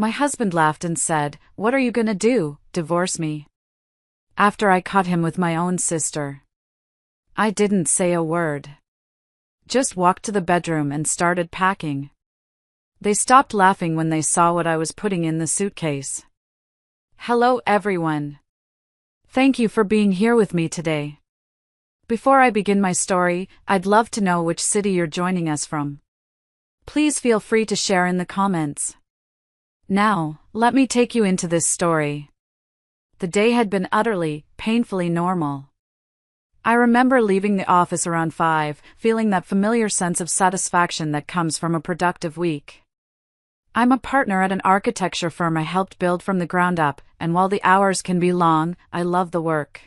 My husband laughed and said, "What are you gonna do, divorce me?" After I caught him with my own sister. I didn't say a word. Just walked to the bedroom and started packing. They stopped laughing when they saw what I was putting in the suitcase. Hello everyone. Thank you for being here with me today. Before I begin my story, I'd love to know which city you're joining us from. Please feel free to share in the comments. Now, let me take you into this story. The day had been utterly, painfully normal. I remember leaving the office around 5, feeling that familiar sense of satisfaction that comes from a productive week. I'm a partner at an architecture firm I helped build from the ground up, and while the hours can be long, I love the work.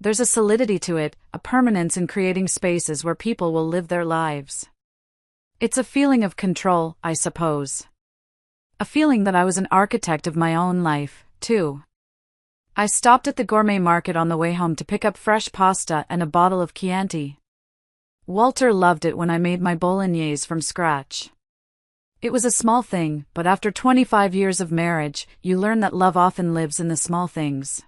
There's a solidity to it, a permanence in creating spaces where people will live their lives. It's a feeling of control, I suppose. A feeling that I was an architect of my own life, too. I stopped at the gourmet market on the way home to pick up fresh pasta and a bottle of Chianti. Walter loved it when I made my bolognese from scratch. It was a small thing, but after 25 years of marriage, you learn that love often lives in the small things.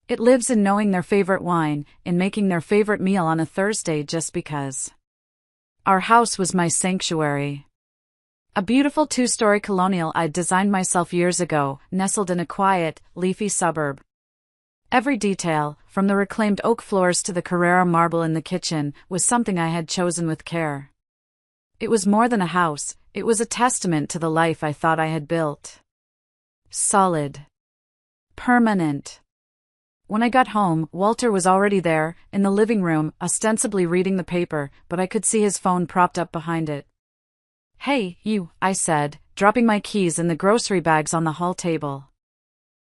It lives in knowing their favorite wine, in making their favorite meal on a Thursday just because. Our house was my sanctuary. A beautiful 2-story colonial I'd designed myself years ago, nestled in a quiet, leafy suburb. Every detail, from the reclaimed oak floors to the Carrara marble in the kitchen, was something I had chosen with care. It was more than a house, it was a testament to the life I thought I had built. Solid. Permanent. When I got home, Walter was already there, in the living room, ostensibly reading the paper, but I could see his phone propped up behind it. "Hey, you," I said, dropping my keys in the grocery bags on the hall table.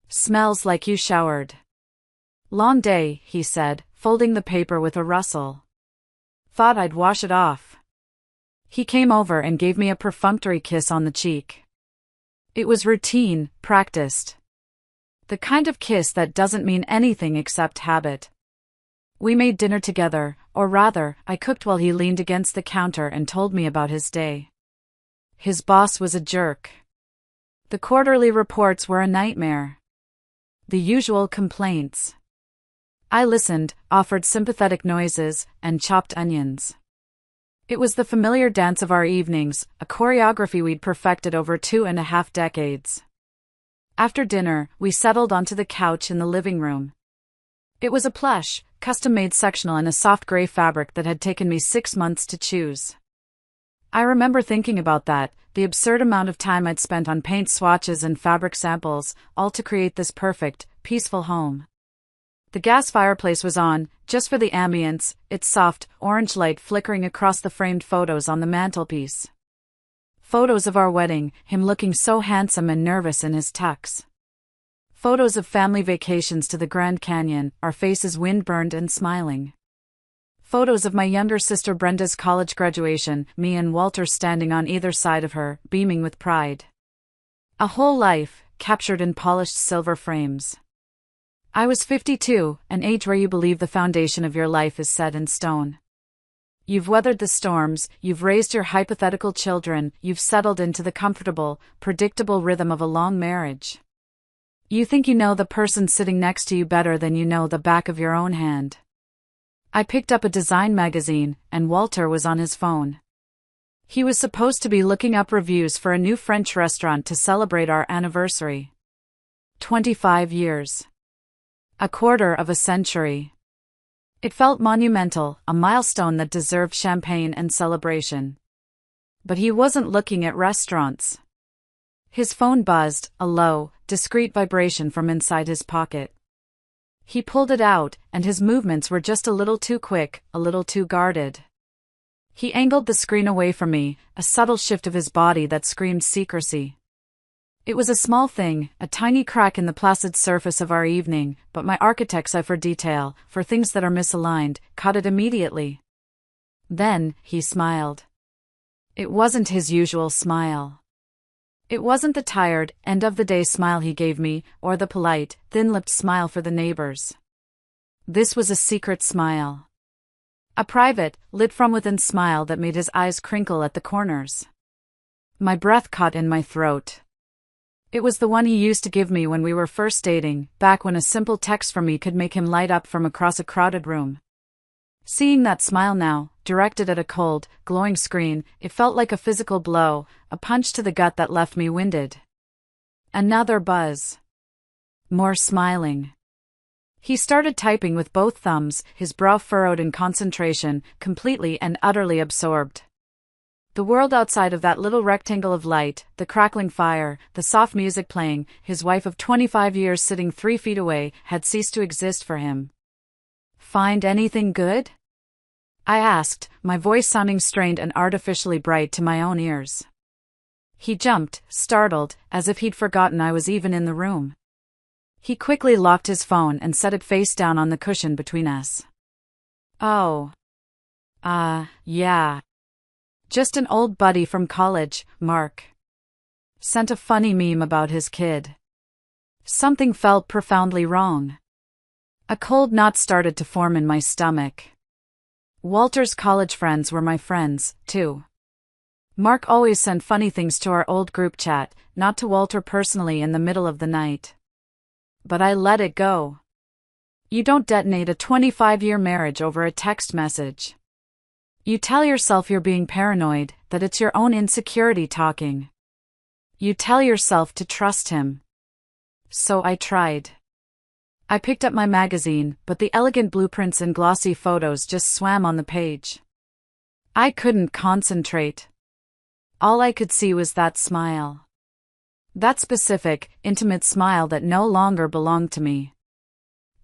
"Smells like you showered." "Long day," he said, folding the paper with a rustle. "Thought I'd wash it off." He came over and gave me a perfunctory kiss on the cheek. It was routine, practiced. The kind of kiss that doesn't mean anything except habit. We made dinner together, or rather, I cooked while he leaned against the counter and told me about his day. His boss was a jerk. The quarterly reports were a nightmare. The usual complaints. I listened, offered sympathetic noises, and chopped onions. It was the familiar dance of our evenings, a choreography we'd perfected over 2.5 decades. After dinner, we settled onto the couch in the living room. It was a plush, custom-made sectional in a soft gray fabric that had taken me 6 months to choose. I remember thinking about that, the absurd amount of time I'd spent on paint swatches and fabric samples, all to create this perfect, peaceful home. The gas fireplace was on, just for the ambience, its soft, orange light flickering across the framed photos on the mantelpiece. Photos of our wedding, him looking so handsome and nervous in his tux. Photos of family vacations to the Grand Canyon, our faces wind-burned and smiling. Photos of my younger sister Brenda's college graduation, me and Walter standing on either side of her, beaming with pride. A whole life, captured in polished silver frames. I was 52, an age where you believe the foundation of your life is set in stone. You've weathered the storms, you've raised your hypothetical children, you've settled into the comfortable, predictable rhythm of a long marriage. You think you know the person sitting next to you better than you know the back of your own hand. I picked up a design magazine, and Walter was on his phone. He was supposed to be looking up reviews for a new French restaurant to celebrate our anniversary. 25 years. A quarter of a century. It felt monumental, a milestone that deserved champagne and celebration. But he wasn't looking at restaurants. His phone buzzed, a low, discreet vibration from inside his pocket. He pulled it out, and his movements were just a little too quick, a little too guarded. He angled the screen away from me, a subtle shift of his body that screamed secrecy. It was a small thing, a tiny crack in the placid surface of our evening, but my architect's eye for detail, for things that are misaligned, caught it immediately. Then, he smiled. It wasn't his usual smile. It wasn't the tired, end-of-the-day smile he gave me, or the polite, thin-lipped smile for the neighbors. This was a secret smile. A private, lit-from-within smile that made his eyes crinkle at the corners. My breath caught in my throat. It was the one he used to give me when we were first dating, back when a simple text from me could make him light up from across a crowded room. Seeing that smile now, directed at a cold, glowing screen, it felt like a physical blow, a punch to the gut that left me winded. Another buzz. More smiling. He started typing with both thumbs, his brow furrowed in concentration, completely and utterly absorbed. The world outside of that little rectangle of light, the crackling fire, the soft music playing, his wife of 25 years sitting 3 feet away, had ceased to exist for him. "Find anything good?" I asked, my voice sounding strained and artificially bright to my own ears. He jumped, startled, as if he'd forgotten I was even in the room. He quickly locked his phone and set it face down on the cushion between us. "Oh. Yeah. Just an old buddy from college, Mark. Sent a funny meme about his kid." Something felt profoundly wrong. A cold knot started to form in my stomach. Walter's college friends were my friends, too. Mark always sent funny things to our old group chat, not to Walter personally in the middle of the night. But I let it go. You don't detonate a 25-year marriage over a text message. You tell yourself you're being paranoid, that it's your own insecurity talking. You tell yourself to trust him. So I tried. I picked up my magazine, but the elegant blueprints and glossy photos just swam on the page. I couldn't concentrate. All I could see was that smile. That specific, intimate smile that no longer belonged to me.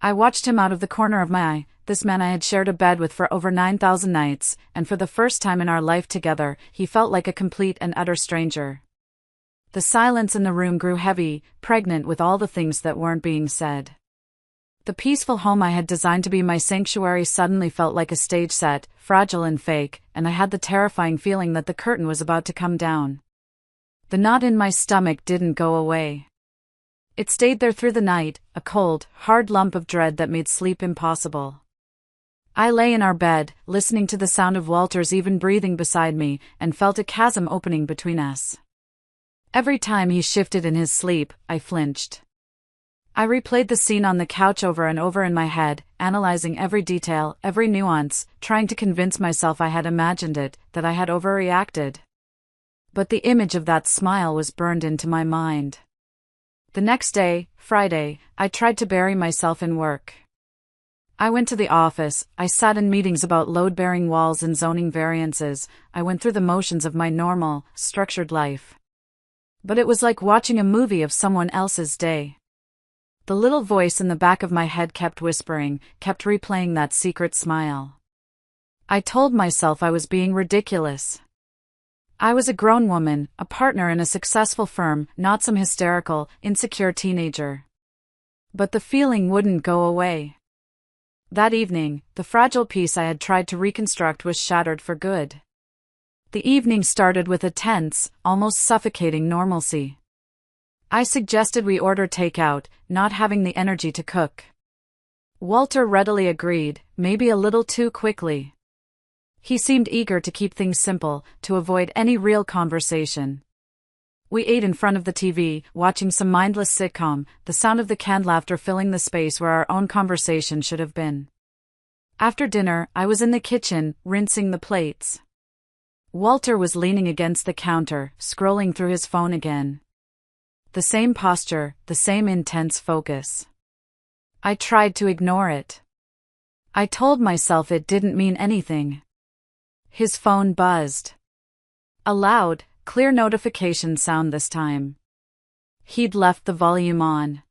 I watched him out of the corner of my eye, this man I had shared a bed with for over 9,000 nights, and for the first time in our life together, he felt like a complete and utter stranger. The silence in the room grew heavy, pregnant with all the things that weren't being said. The peaceful home I had designed to be my sanctuary suddenly felt like a stage set, fragile and fake, and I had the terrifying feeling that the curtain was about to come down. The knot in my stomach didn't go away. It stayed there through the night, a cold, hard lump of dread that made sleep impossible. I lay in our bed, listening to the sound of Walter's even breathing beside me, and felt a chasm opening between us. Every time he shifted in his sleep, I flinched. I replayed the scene on the couch over and over in my head, analyzing every detail, every nuance, trying to convince myself I had imagined it, that I had overreacted. But the image of that smile was burned into my mind. The next day, Friday, I tried to bury myself in work. I went to the office, I sat in meetings about load-bearing walls and zoning variances, I went through the motions of my normal, structured life. But it was like watching a movie of someone else's day. The little voice in the back of my head kept whispering, kept replaying that secret smile. I told myself I was being ridiculous. I was a grown woman, a partner in a successful firm, not some hysterical, insecure teenager. But the feeling wouldn't go away. That evening, the fragile piece I had tried to reconstruct was shattered for good. The evening started with a tense, almost suffocating normalcy. I suggested we order takeout, not having the energy to cook. Walter readily agreed, maybe a little too quickly. He seemed eager to keep things simple, to avoid any real conversation. We ate in front of the TV, watching some mindless sitcom, the sound of the canned laughter filling the space where our own conversation should have been. After dinner, I was in the kitchen, rinsing the plates. Walter was leaning against the counter, scrolling through his phone again. The same posture, the same intense focus. I tried to ignore it. I told myself it didn't mean anything. His phone buzzed. A loud, clear notification sound this time. He'd left the volume on.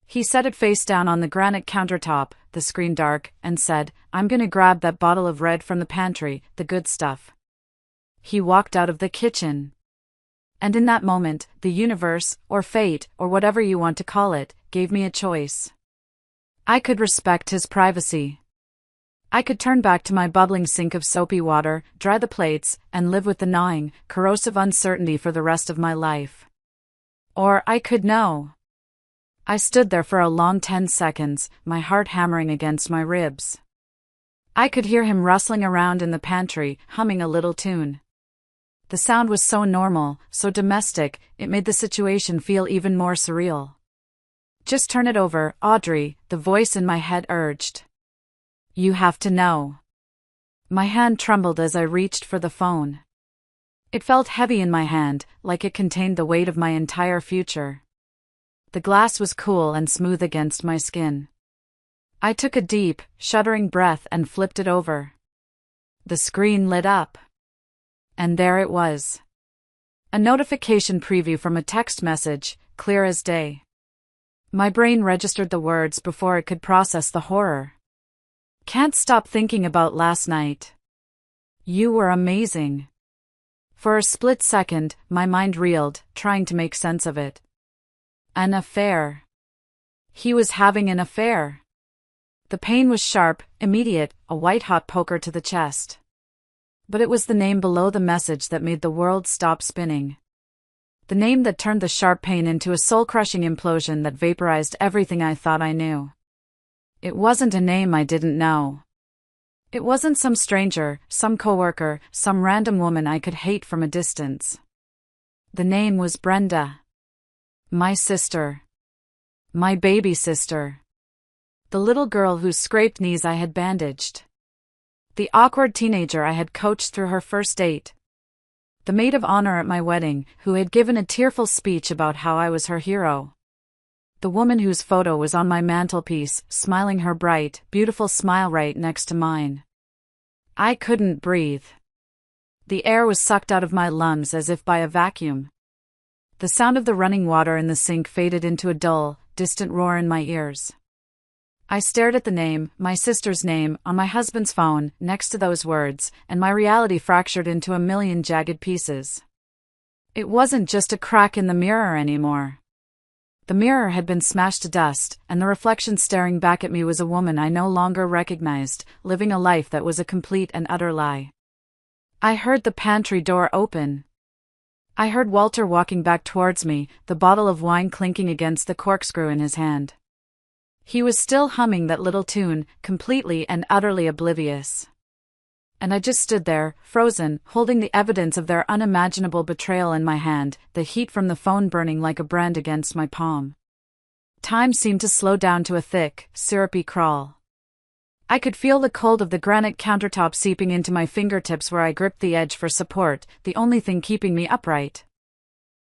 He set it face down on the granite countertop, the screen dark, and said, "I'm gonna grab that bottle of red from the pantry, the good stuff." He walked out of the kitchen. And in that moment, the universe, or fate, or whatever you want to call it, gave me a choice. I could respect his privacy. I could turn back to my bubbling sink of soapy water, dry the plates, and live with the gnawing, corrosive uncertainty for the rest of my life. Or I could know. I stood there for a long 10 seconds, my heart hammering against my ribs. I could hear him rustling around in the pantry, humming a little tune. The sound was so normal, so domestic, it made the situation feel even more surreal. "Just turn it over, Audrey," the voice in my head urged. "You have to know." My hand trembled as I reached for the phone. It felt heavy in my hand, like it contained the weight of my entire future. The glass was cool and smooth against my skin. I took a deep, shuddering breath and flipped it over. The screen lit up. And there it was. A notification preview from a text message, clear as day. My brain registered the words before it could process the horror. "Can't stop thinking about last night. You were amazing." For a split second, my mind reeled, trying to make sense of it. An affair. He was having an affair. The pain was sharp, immediate, a white-hot poker to the chest. But it was the name below the message that made the world stop spinning. The name that turned the sharp pain into a soul-crushing implosion that vaporized everything I thought I knew. It wasn't a name I didn't know. It wasn't some stranger, some coworker, some random woman I could hate from a distance. The name was Brenda. My sister. My baby sister. The little girl whose scraped knees I had bandaged. The awkward teenager I had coached through her first date. The maid of honor at my wedding, who had given a tearful speech about how I was her hero. The woman whose photo was on my mantelpiece, smiling her bright, beautiful smile right next to mine. I couldn't breathe. The air was sucked out of my lungs as if by a vacuum. The sound of the running water in the sink faded into a dull, distant roar in my ears. I stared at the name, my sister's name, on my husband's phone, next to those words, and my reality fractured into a million jagged pieces. It wasn't just a crack in the mirror anymore. The mirror had been smashed to dust, and the reflection staring back at me was a woman I no longer recognized, living a life that was a complete and utter lie. I heard the pantry door open. I heard Walter walking back towards me, the bottle of wine clinking against the corkscrew in his hand. He was still humming that little tune, completely and utterly oblivious. And I just stood there, frozen, holding the evidence of their unimaginable betrayal in my hand, the heat from the phone burning like a brand against my palm. Time seemed to slow down to a thick, syrupy crawl. I could feel the cold of the granite countertop seeping into my fingertips where I gripped the edge for support, the only thing keeping me upright.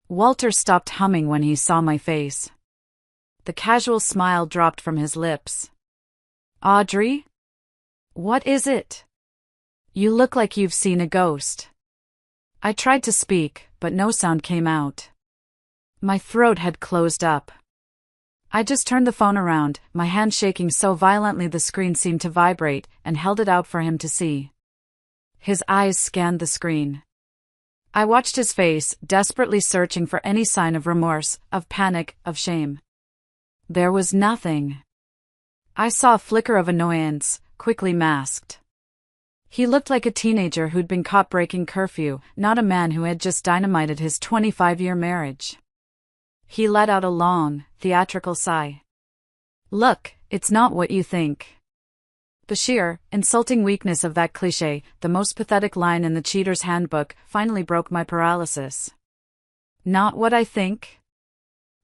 Walter stopped humming when he saw my face. The casual smile dropped from his lips. "Audrey? What is it? You look like you've seen a ghost." I tried to speak, but no sound came out. My throat had closed up. I just turned the phone around, my hand shaking so violently the screen seemed to vibrate, and held it out for him to see. His eyes scanned the screen. I watched his face, desperately searching for any sign of remorse, of panic, of shame. There was nothing. I saw a flicker of annoyance, quickly masked. He looked like a teenager who'd been caught breaking curfew, not a man who had just dynamited his 25-year marriage. He let out a long, theatrical sigh. "Look, it's not what you think." The sheer, insulting weakness of that cliché, the most pathetic line in the cheater's handbook, finally broke my paralysis. "Not what I think?"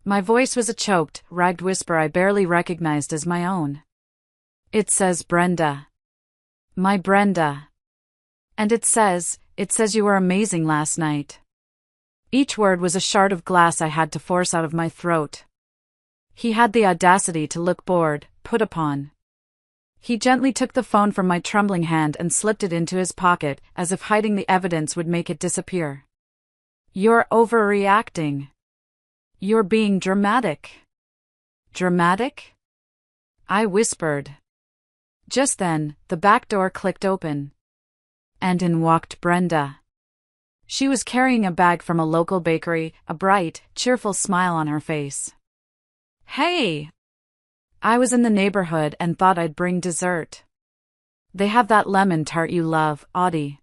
My voice was a choked, ragged whisper I barely recognized as my own. "It says Brenda. My Brenda. And it says you were amazing last night." Each word was a shard of glass I had to force out of my throat. He had the audacity to look bored, put upon. He gently took the phone from my trembling hand and slipped it into his pocket, as if hiding the evidence would make it disappear. "You're overreacting. You're being dramatic." "Dramatic?" I whispered. Just then, the back door clicked open. And in walked Brenda. She was carrying a bag from a local bakery, a bright, cheerful smile on her face. "Hey! I was in the neighborhood and thought I'd bring dessert. They have that lemon tart you love, Audie."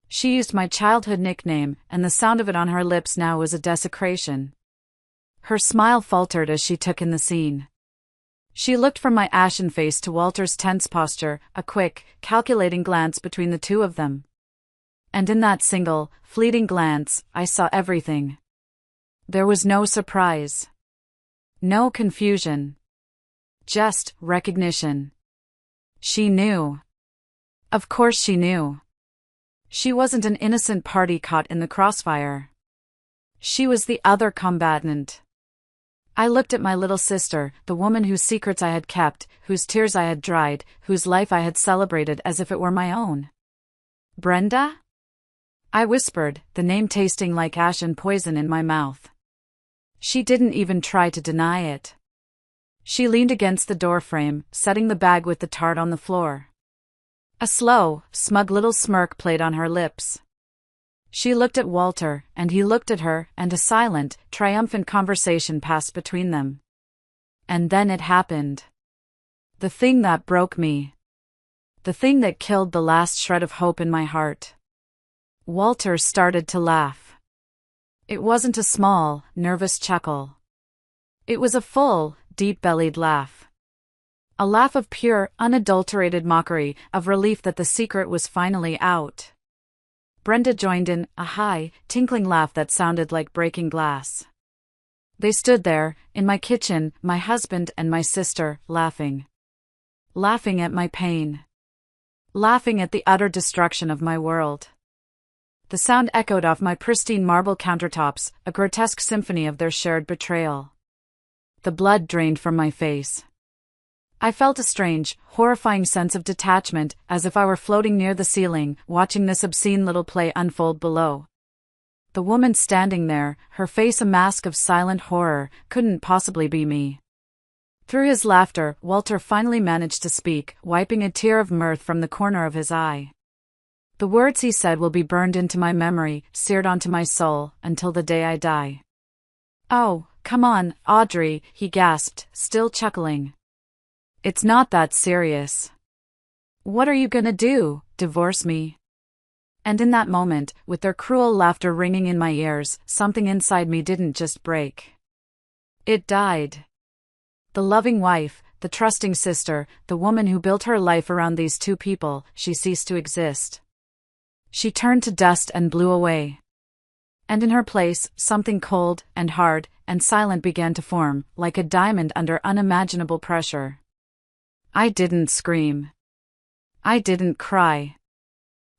She used my childhood nickname, and the sound of it on her lips now was a desecration. Her smile faltered as she took in the scene. She looked from my ashen face to Walter's tense posture, a quick, calculating glance between the two of them. And in that single, fleeting glance, I saw everything. There was no surprise. No confusion. Just recognition. She knew. Of course she knew. She wasn't an innocent party caught in the crossfire. She was the other combatant. I looked at my little sister, the woman whose secrets I had kept, whose tears I had dried, whose life I had celebrated as if it were my own. Brenda? I whispered, the name tasting like ash and poison in my mouth. She didn't even try to deny it. She leaned against the doorframe, setting the bag with the tart on the floor. A slow, smug little smirk played on her lips. She looked at Walter, and he looked at her, and a silent, triumphant conversation passed between them. And then it happened. The thing that broke me. The thing that killed the last shred of hope in my heart. Walter started to laugh. It wasn't a small, nervous chuckle. It was a full, deep-bellied laugh. A laugh of pure, unadulterated mockery, of relief that the secret was finally out. Brenda joined in, a high, tinkling laugh that sounded like breaking glass. They stood there, in my kitchen, my husband and my sister, laughing. Laughing at my pain. Laughing at the utter destruction of my world. The sound echoed off my pristine marble countertops, a grotesque symphony of their shared betrayal. The blood drained from my face. I felt a strange, horrifying sense of detachment, as if I were floating near the ceiling, watching this obscene little play unfold below. The woman standing there, her face a mask of silent horror, couldn't possibly be me. Through his laughter, Walter finally managed to speak, wiping a tear of mirth from the corner of his eye. The words he said will be burned into my memory, seared onto my soul, until the day I die. "Oh, come on, Audrey," he gasped, still chuckling. "It's not that serious. What are you gonna do, divorce me?" And in that moment, with their cruel laughter ringing in my ears, something inside me didn't just break. It died. The loving wife, the trusting sister, the woman who built her life around these two people, she ceased to exist. She turned to dust and blew away. And in her place, something cold, and hard, and silent began to form, like a diamond under unimaginable pressure. I didn't scream. I didn't cry.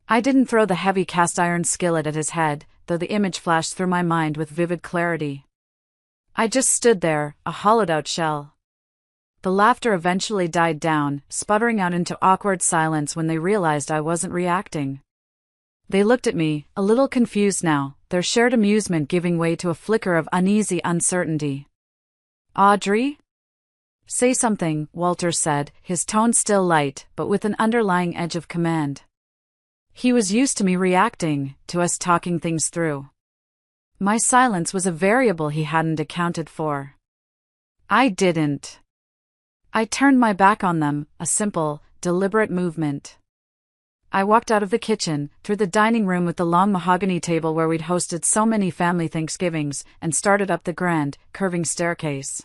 I didn't throw the heavy cast-iron skillet at his head, though the image flashed through my mind with vivid clarity. I just stood there, a hollowed-out shell. The laughter eventually died down, sputtering out into awkward silence when they realized I wasn't reacting. They looked at me, a little confused now, their shared amusement giving way to a flicker of uneasy uncertainty. "Audrey?" "Say something," Walter said, his tone still light, but with an underlying edge of command. He was used to me reacting, to us talking things through. My silence was a variable he hadn't accounted for. I didn't. I turned my back on them, a simple, deliberate movement. I walked out of the kitchen, through the dining room with the long mahogany table where we'd hosted so many family Thanksgivings, and started up the grand, curving staircase.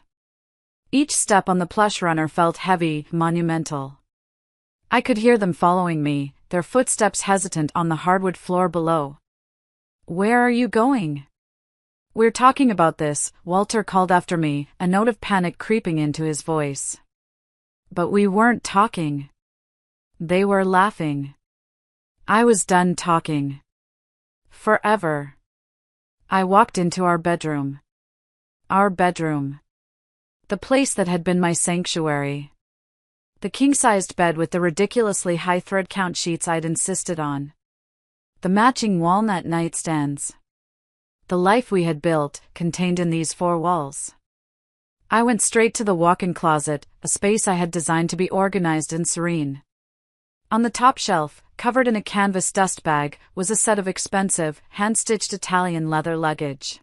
Each step on the plush runner felt heavy, monumental. I could hear them following me, their footsteps hesitant on the hardwood floor below. "Where are you going?" "We're talking about this," Walter called after me, a note of panic creeping into his voice. But we weren't talking. They were laughing. I was done talking. Forever. I walked into our bedroom. Our bedroom. The place that had been my sanctuary. The king-sized bed with the ridiculously high thread count sheets I'd insisted on. The matching walnut nightstands. The life we had built, contained in these four walls. I went straight to the walk-in closet, a space I had designed to be organized and serene. On the top shelf, covered in a canvas dust bag, was a set of expensive, hand-stitched Italian leather luggage.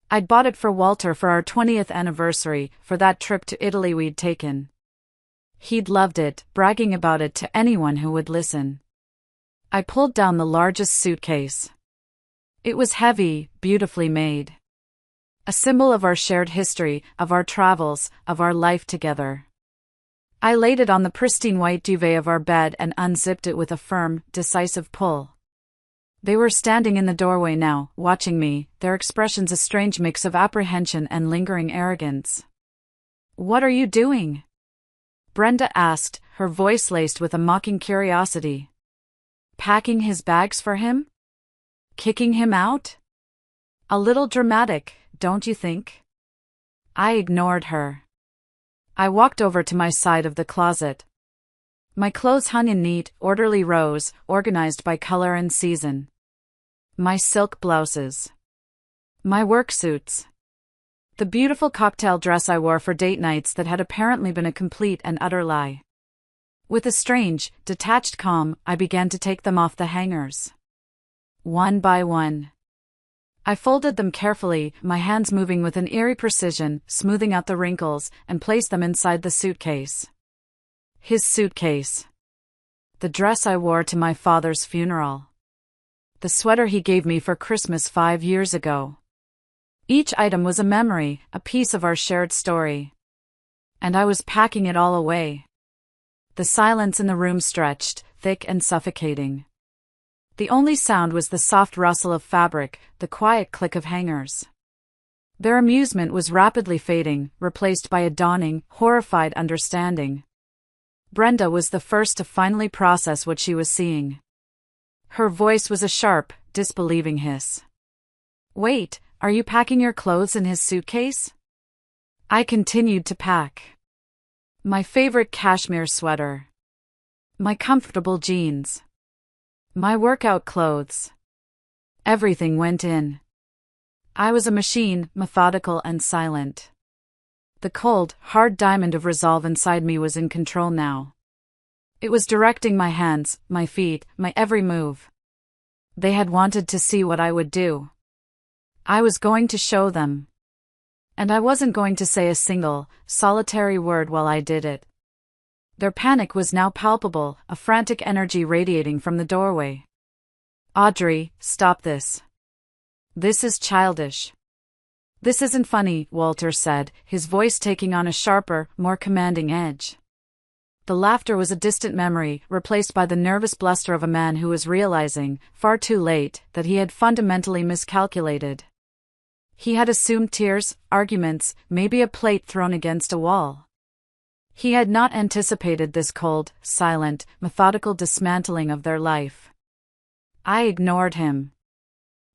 I'd bought it for Walter for our 20th anniversary, for that trip to Italy we'd taken. He'd loved it, bragging about it to anyone who would listen. I pulled down the largest suitcase. It was heavy, beautifully made. A symbol of our shared history, of our travels, of our life together. I laid it on the pristine white duvet of our bed and unzipped it with a firm, decisive pull. They were standing in the doorway now, watching me, their expressions a strange mix of apprehension and lingering arrogance. "What are you doing?" Brenda asked, her voice laced with a mocking curiosity. "Packing his bags for him? Kicking him out? A little dramatic, don't you think?" I ignored her. I walked over to my side of the closet. My clothes hung in neat, orderly rows, organized by color and season. My silk blouses. My work suits. The beautiful cocktail dress I wore for date nights that had apparently been a complete and utter lie. With a strange, detached calm, I began to take them off the hangers. One by one. I folded them carefully, my hands moving with an eerie precision, smoothing out the wrinkles, and placed them inside the suitcase. His suitcase. The dress I wore to my father's funeral. The sweater he gave me for Christmas 5 years ago. Each item was a memory, a piece of our shared story. And I was packing it all away. The silence in the room stretched, thick and suffocating. The only sound was the soft rustle of fabric, the quiet click of hangers. Their amusement was rapidly fading, replaced by a dawning, horrified understanding. Brenda was the first to finally process what she was seeing. Her voice was a sharp, disbelieving hiss. "Wait, are you packing your clothes in his suitcase?" I continued to pack. My favorite cashmere sweater. My comfortable jeans. My workout clothes. Everything went in. I was a machine, methodical and silent. The cold, hard diamond of resolve inside me was in control now. It was directing my hands, my feet, my every move. They had wanted to see what I would do. I was going to show them. And I wasn't going to say a single, solitary word while I did it. Their panic was now palpable, a frantic energy radiating from the doorway. "Audrey, stop this. This is childish." "This isn't funny," Walter said, his voice taking on a sharper, more commanding edge. The laughter was a distant memory, replaced by the nervous bluster of a man who was realizing, far too late, that he had fundamentally miscalculated. He had assumed tears, arguments, maybe a plate thrown against a wall. He had not anticipated this cold, silent, methodical dismantling of their life. I ignored him.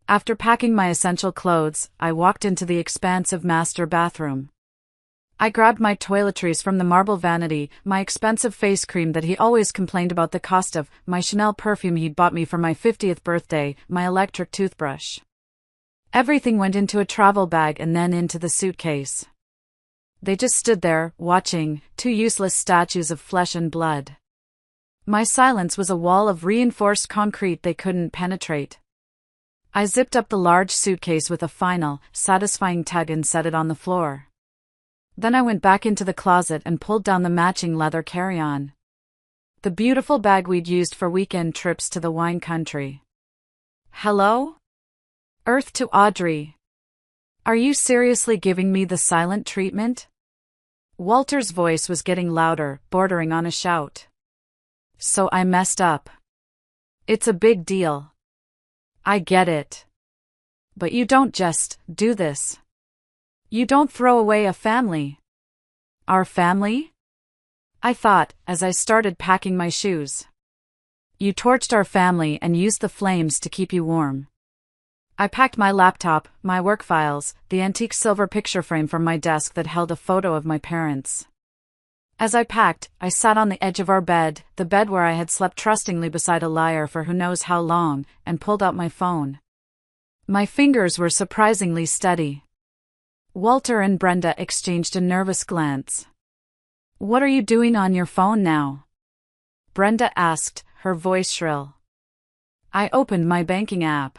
After packing my essential clothes, I walked into the expansive master bathroom. I grabbed my toiletries from the marble vanity, my expensive face cream that he always complained about the cost of, my Chanel perfume he'd bought me for my 50th birthday, my electric toothbrush. Everything went into a travel bag and then into the suitcase. They just stood there, watching, two useless statues of flesh and blood. My silence was a wall of reinforced concrete they couldn't penetrate. I zipped up the large suitcase with a final, satisfying tug and set it on the floor. Then I went back into the closet and pulled down the matching leather carry-on. The beautiful bag we'd used for weekend trips to the wine country. "Hello? Earth to Audrey. Are you seriously giving me the silent treatment?" Walter's voice was getting louder, bordering on a shout. "So I messed up. It's a big deal. I get it. But you don't just do this. You don't throw away a family." "Our family?" I thought, as I started packing my shoes. "You torched our family and used the flames to keep you warm." I packed my laptop, my work files, the antique silver picture frame from my desk that held a photo of my parents. As I packed, I sat on the edge of our bed, the bed where I had slept trustingly beside a liar for who knows how long, and pulled out my phone. My fingers were surprisingly steady. Walter and Brenda exchanged a nervous glance. "What are you doing on your phone now?" Brenda asked, her voice shrill. I opened my banking app.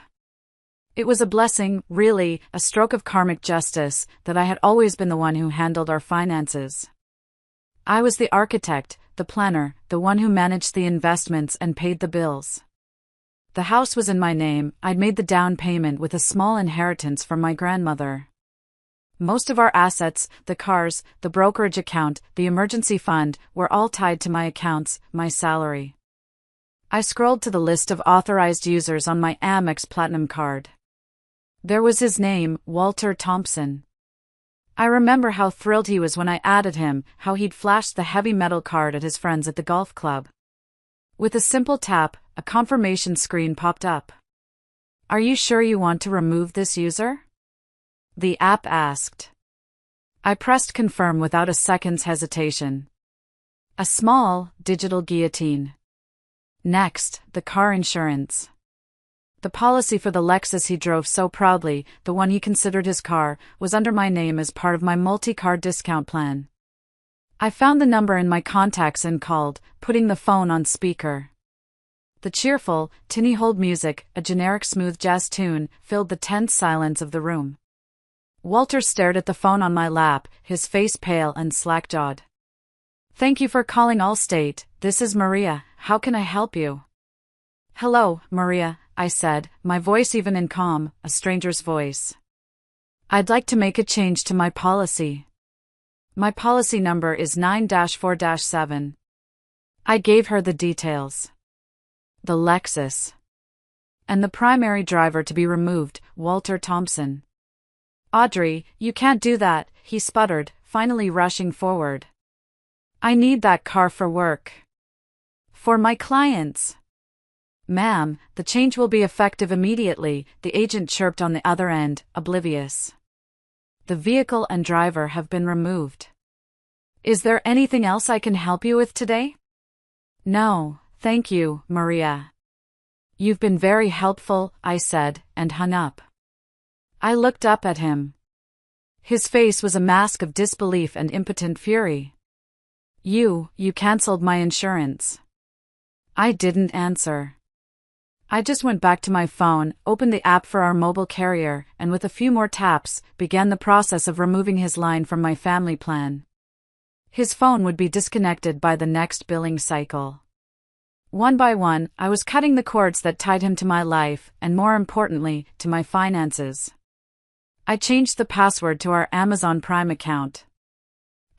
It was a blessing, really, a stroke of karmic justice, that I had always been the one who handled our finances. I was the architect, the planner, the one who managed the investments and paid the bills. The house was in my name, I'd made the down payment with a small inheritance from my grandmother. Most of our assets, the cars, the brokerage account, the emergency fund, were all tied to my accounts, my salary. I scrolled to the list of authorized users on my Amex Platinum card. There was his name, Walter Thompson. I remember how thrilled he was when I added him, how he'd flashed the heavy metal card at his friends at the golf club. With a simple tap, a confirmation screen popped up. "Are you sure you want to remove this user?" the app asked. I pressed confirm without a second's hesitation. A small, digital guillotine. Next, the car insurance. The policy for the Lexus he drove so proudly, the one he considered his car, was under my name as part of my multi-car discount plan. I found the number in my contacts and called, putting the phone on speaker. The cheerful, tinny hold music, a generic smooth jazz tune, filled the tense silence of the room. Walter stared at the phone on my lap, his face pale and slack-jawed. "Thank you for calling Allstate, this is Maria, how can I help you?" "Hello, Maria," I said, my voice even in calm, a stranger's voice. "I'd like to make a change to my policy. My policy number is 9-4-7. I gave her the details. The Lexus. And the primary driver to be removed, Walter Thompson. "Audrey, you can't do that," he sputtered, finally rushing forward. "I need that car for work. For my clients." "Ma'am, the change will be effective immediately," the agent chirped on the other end, oblivious. "The vehicle and driver have been removed. Is there anything else I can help you with today?" "No, thank you, Maria. You've been very helpful," I said, and hung up. I looked up at him. His face was a mask of disbelief and impotent fury. You canceled my insurance." I didn't answer. I just went back to my phone, opened the app for our mobile carrier, and with a few more taps, began the process of removing his line from my family plan. His phone would be disconnected by the next billing cycle. One by one, I was cutting the cords that tied him to my life, and more importantly, to my finances. I changed the password to our Amazon Prime account.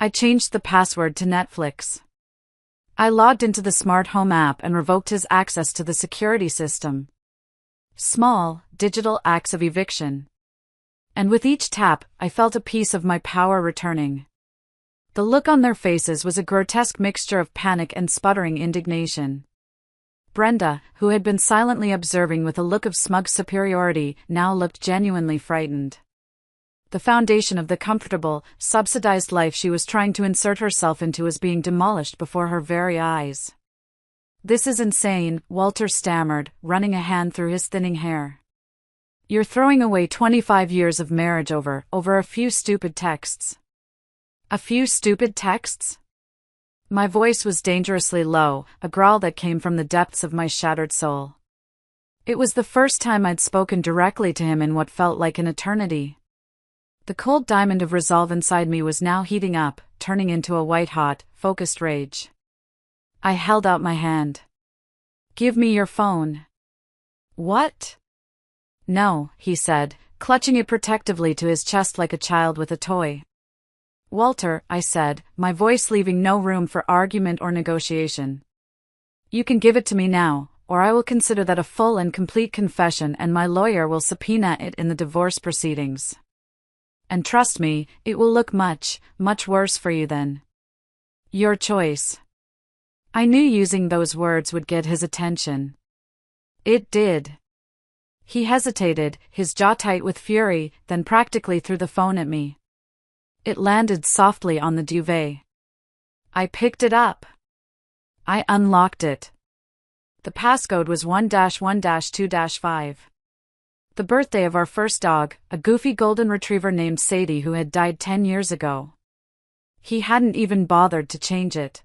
I changed the password to Netflix. I logged into the smart home app and revoked his access to the security system. Small, digital acts of eviction. And with each tap, I felt a piece of my power returning. The look on their faces was a grotesque mixture of panic and sputtering indignation. Brenda, who had been silently observing with a look of smug superiority, now looked genuinely frightened. The foundation of the comfortable, subsidized life she was trying to insert herself into was being demolished before her very eyes. "This is insane," Walter stammered, running a hand through his thinning hair. "You're throwing away 25 years of marriage over a few stupid texts." "A few stupid texts?" My voice was dangerously low, a growl that came from the depths of my shattered soul. It was the first time I'd spoken directly to him in what felt like an eternity. The cold diamond of resolve inside me was now heating up, turning into a white-hot, focused rage. I held out my hand. "Give me your phone." "What?" "No," he said, clutching it protectively to his chest like a child with a toy. "Walter," I said, my voice leaving no room for argument or negotiation. "You can give it to me now, or I will consider that a full and complete confession and my lawyer will subpoena it in the divorce proceedings. And trust me, it will look much, much worse for you then. Your choice." I knew using those words would get his attention. It did. He hesitated, his jaw tight with fury, then practically threw the phone at me. It landed softly on the duvet. I picked it up. I unlocked it. The passcode was 1-1-2-5. The birthday of our first dog, a goofy golden retriever named Sadie who had died 10 years ago. He hadn't even bothered to change it.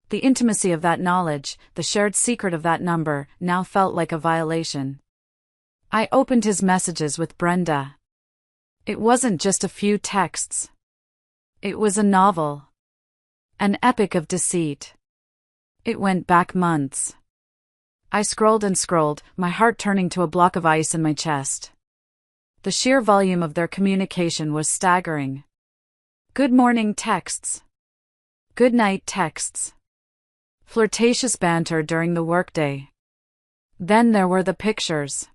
The intimacy of that knowledge, the shared secret of that number, now felt like a violation. I opened his messages with Brenda. It wasn't just a few texts. It was a novel. An epic of deceit. It went back months. I scrolled and scrolled, my heart turning to a block of ice in my chest. The sheer volume of their communication was staggering. Good morning texts. Good night texts. flirtatious banter during the workday. Then there were the pictures.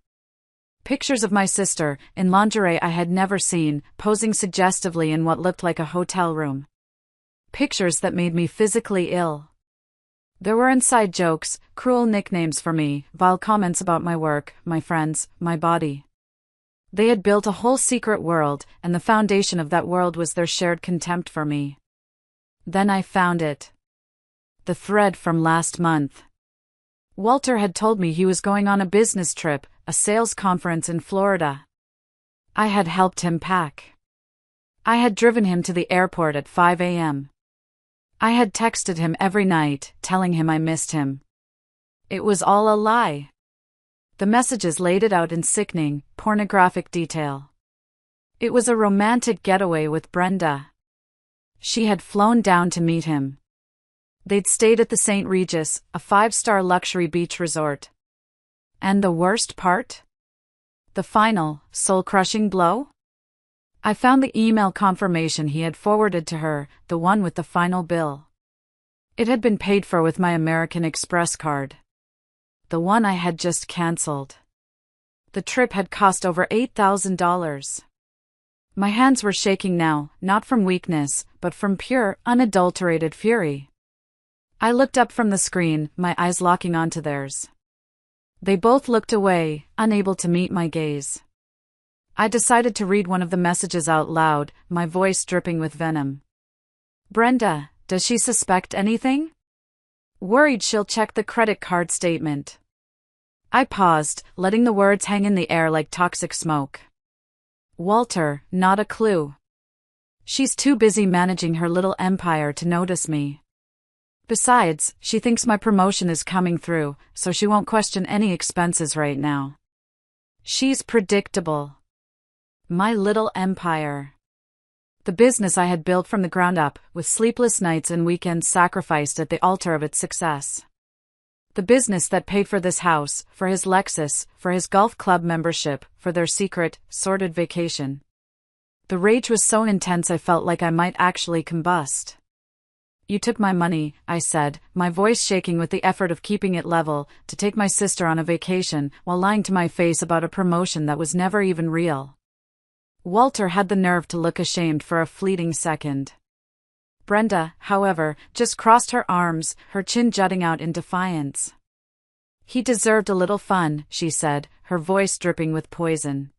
Pictures of my sister, in lingerie I had never seen, posing suggestively in what looked like a hotel room. Pictures that made me physically ill. There were inside jokes, cruel nicknames for me, vile comments about my work, my friends, my body. They had built a whole secret world, and the foundation of that world was their shared contempt for me. Then I found it. The thread from last month. Walter had told me he was going on a business trip, a sales conference in Florida. I had helped him pack. I had driven him to the airport at 5 a.m. I had texted him every night, telling him I missed him. It was all a lie. The messages laid it out in sickening, pornographic detail. It was a romantic getaway with Brenda. She had flown down to meet him. They'd stayed at the St. Regis, a 5-star luxury beach resort. And the worst part? The final, soul-crushing blow? I found the email confirmation he had forwarded to her, the one with the final bill. It had been paid for with my American Express card. The one I had just cancelled. The trip had cost over $8,000. My hands were shaking now, not from weakness, but from pure, unadulterated fury. I looked up from the screen, my eyes locking onto theirs. They both looked away, unable to meet my gaze. I decided to read one of the messages out loud, my voice dripping with venom. Brenda, does she suspect anything? Worried she'll check the credit card statement. I paused, letting the words hang in the air like toxic smoke. Walter, not a clue. She's too busy managing her little empire to notice me. Besides, she thinks my promotion is coming through, so she won't question any expenses right now. She's predictable. My little empire. The business I had built from the ground up, with sleepless nights and weekends sacrificed at the altar of its success. The business that paid for this house, for his Lexus, for his golf club membership, for their secret, sordid vacation. The rage was so intense I felt like I might actually combust. You took my money, I said, my voice shaking with the effort of keeping it level, to take my sister on a vacation, while lying to my face about a promotion that was never even real. Walter had the nerve to look ashamed for a fleeting second. Brenda, however, just crossed her arms, her chin jutting out in defiance. He deserved a little fun, she said, her voice dripping with poison.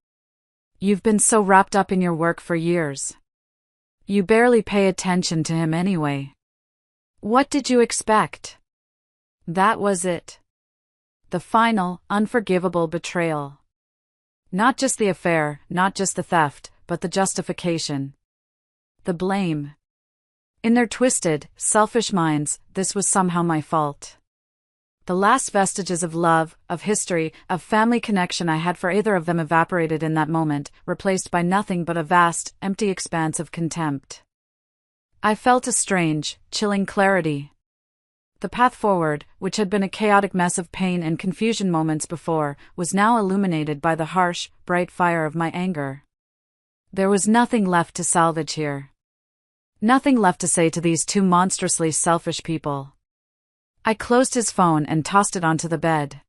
You've been so wrapped up in your work for years. You barely pay attention to him anyway. What did you expect? That was it. The final, unforgivable betrayal. Not just the affair, not just the theft, but the justification. The blame. In their twisted, selfish minds, this was somehow my fault. The last vestiges of love, of history, of family connection I had for either of them evaporated in that moment, replaced by nothing but a vast, empty expanse of contempt. I felt a strange, chilling clarity. The path forward, which had been a chaotic mess of pain and confusion moments before, was now illuminated by the harsh, bright fire of my anger. There was nothing left to salvage here. Nothing left to say to these two monstrously selfish people. I closed his phone and tossed it onto the bed.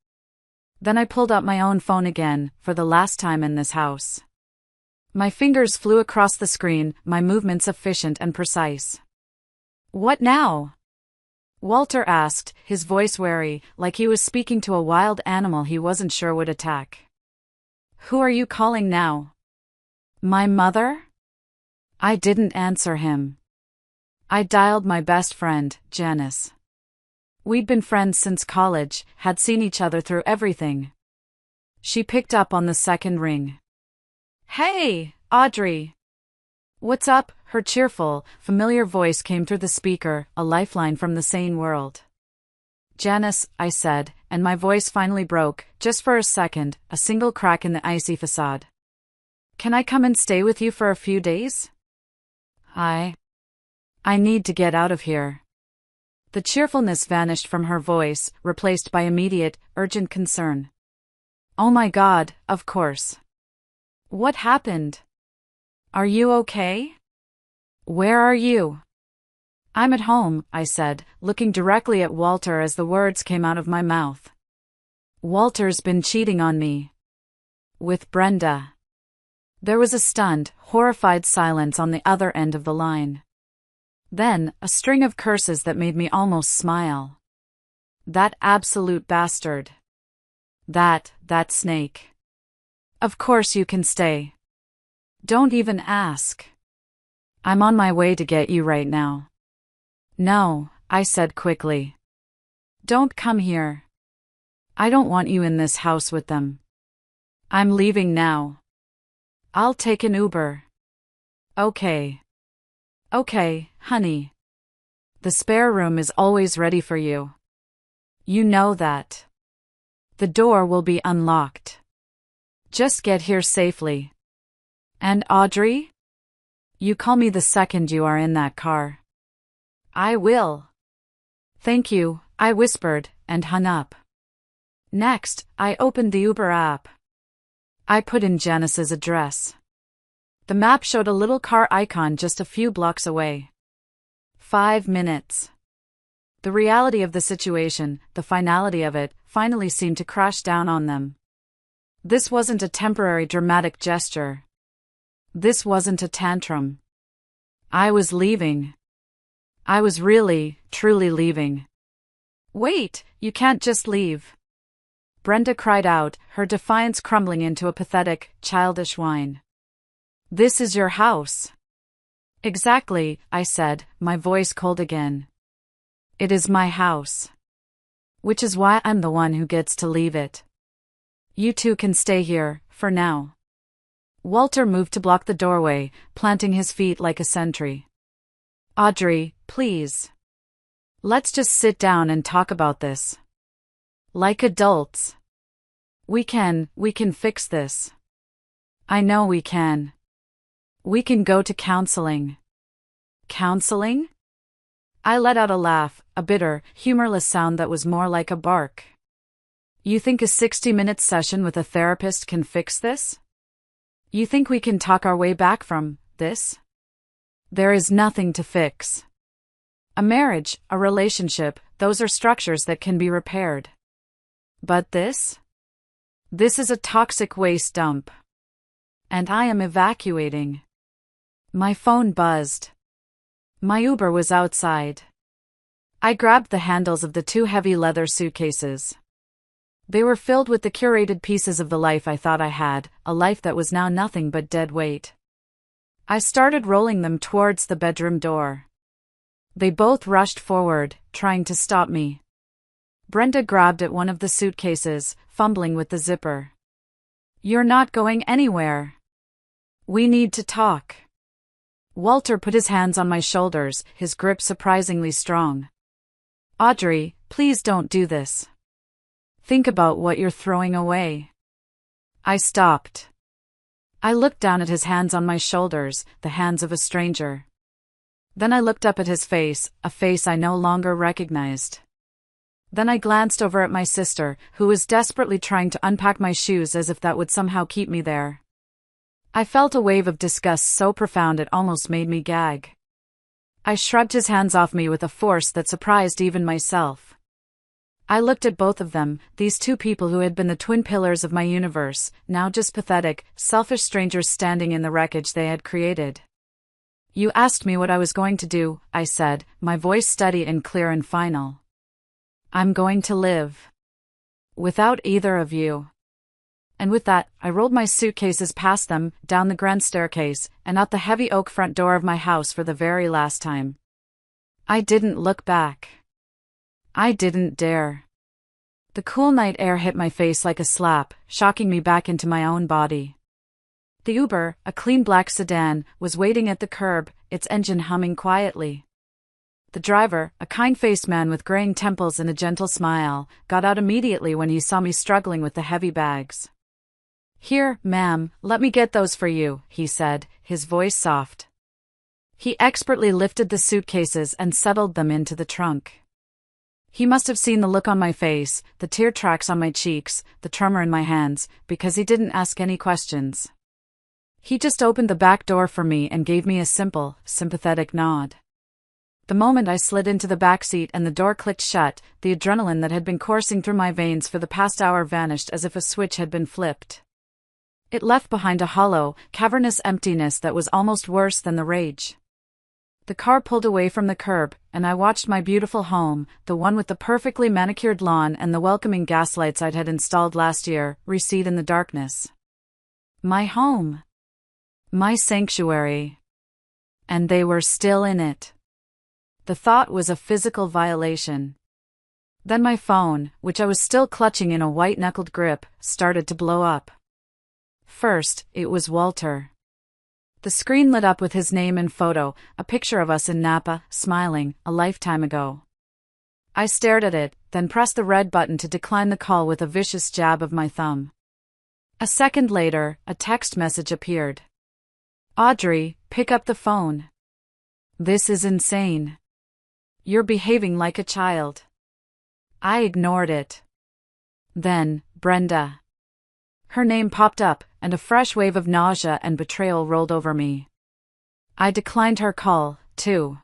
Then I pulled out my own phone again, for the last time in this house. My fingers flew across the screen, my movements efficient and precise. What now? Walter asked, his voice wary, like he was speaking to a wild animal he wasn't sure would attack. Who are you calling now? My mother? I didn't answer him. I dialed my best friend, Janice. We'd been friends since college, had seen each other through everything. She picked up on the second ring. Hey, Audrey. What's up? Her cheerful, familiar voice came through the speaker, a lifeline from the sane world. Janice, I said, and my voice finally broke, just for a second, a single crack in the icy facade. Can I come and stay with you for a few days? I need to get out of here. The cheerfulness vanished from her voice, replaced by immediate, urgent concern. Oh my God, of course. What happened? Are you okay? Where are you? I'm at home, I said, looking directly at Walter as the words came out of my mouth. Walter's been cheating on me. With Brenda. There was a stunned, horrified silence on the other end of the line. Then, a string of curses that made me almost smile. That absolute bastard. That snake. Of course you can stay. Don't even ask. I'm on my way to get you right now. No, I said quickly. Don't come here. I don't want you in this house with them. I'm leaving now. I'll take an Uber. Okay. Okay, honey. The spare room is always ready for you. You know that. The door will be unlocked. Just get here safely. And Audrey? You call me the second you are in that car. I will. Thank you, I whispered, and hung up. Next, I opened the Uber app. I put in Janice's address. The map showed a little car icon just a few blocks away. 5 minutes. The reality of the situation, the finality of it, finally seemed to crash down on them. This wasn't a temporary dramatic gesture. This wasn't a tantrum. I was leaving. I was really, truly leaving. Wait, you can't just leave. Brenda cried out, her defiance crumbling into a pathetic, childish whine. This is your house. Exactly, I said, my voice cold again. It is my house. Which is why I'm the one who gets to leave it. You two can stay here, for now. Walter moved to block the doorway, planting his feet like a sentry. Audrey, please. Let's just sit down and talk about this. Like adults. We can fix this. I know we can. We can go to counseling. Counseling? I let out a laugh, a bitter, humorless sound that was more like a bark. You think a 60-minute session with a therapist can fix this? You think we can talk our way back from this? There is nothing to fix. A marriage, a relationship, those are structures that can be repaired. But this? This is a toxic waste dump. And I am evacuating. My phone buzzed. My Uber was outside. I grabbed the handles of the 2 heavy leather suitcases. They were filled with the curated pieces of the life I thought I had, a life that was now nothing but dead weight. I started rolling them towards the bedroom door. They both rushed forward, trying to stop me. Brenda grabbed at one of the suitcases, fumbling with the zipper. You're not going anywhere. We need to talk. Walter put his hands on my shoulders, his grip surprisingly strong. Audrey, please don't do this. Think about what you're throwing away. I stopped. I looked down at his hands on my shoulders, the hands of a stranger. Then I looked up at his face, a face I no longer recognized. Then I glanced over at my sister, who was desperately trying to unpack my shoes as if that would somehow keep me there. I felt a wave of disgust so profound it almost made me gag. I shrugged his hands off me with a force that surprised even myself. I looked at both of them, these 2 people who had been the twin pillars of my universe, now just pathetic, selfish strangers standing in the wreckage they had created. You asked me what I was going to do, I said, my voice steady and clear and final. I'm going to live. Without either of you. And with that, I rolled my suitcases past them, down the grand staircase, and out the heavy oak front door of my house for the very last time. I didn't look back. I didn't dare. The cool night air hit my face like a slap, shocking me back into my own body. The Uber, a clean black sedan, was waiting at the curb, its engine humming quietly. The driver, a kind-faced man with graying temples and a gentle smile, got out immediately when he saw me struggling with the heavy bags. Here, ma'am, let me get those for you, he said, his voice soft. He expertly lifted the suitcases and settled them into the trunk. He must have seen the look on my face, the tear tracks on my cheeks, the tremor in my hands, because he didn't ask any questions. He just opened the back door for me and gave me a simple, sympathetic nod. The moment I slid into the backseat and the door clicked shut, the adrenaline that had been coursing through my veins for the past hour vanished as if a switch had been flipped. It left behind a hollow, cavernous emptiness that was almost worse than the rage. The car pulled away from the curb, and I watched my beautiful home, the one with the perfectly manicured lawn and the welcoming gaslights I'd had installed last year, recede in the darkness. My home. My sanctuary. And they were still in it. The thought was a physical violation. Then my phone, which I was still clutching in a white-knuckled grip, started to blow up. First, it was Walter. The screen lit up with his name and photo, a picture of us in Napa, smiling, a lifetime ago. I stared at it, then pressed the red button to decline the call with a vicious jab of my thumb. A second later, a text message appeared. Audrey, pick up the phone. This is insane. You're behaving like a child. I ignored it. Then, Brenda. Her name popped up, and a fresh wave of nausea and betrayal rolled over me. I declined her call, too.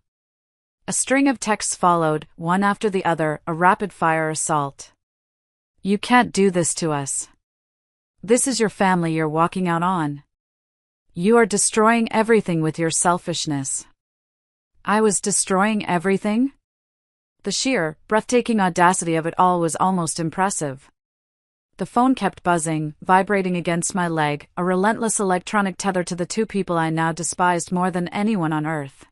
A string of texts followed, one after the other, a rapid-fire assault. You can't do this to us. This is your family you're walking out on. You are destroying everything with your selfishness. I was destroying everything? The sheer, breathtaking audacity of it all was almost impressive. The phone kept buzzing, vibrating against my leg, a relentless electronic tether to the two people I now despised more than anyone on earth.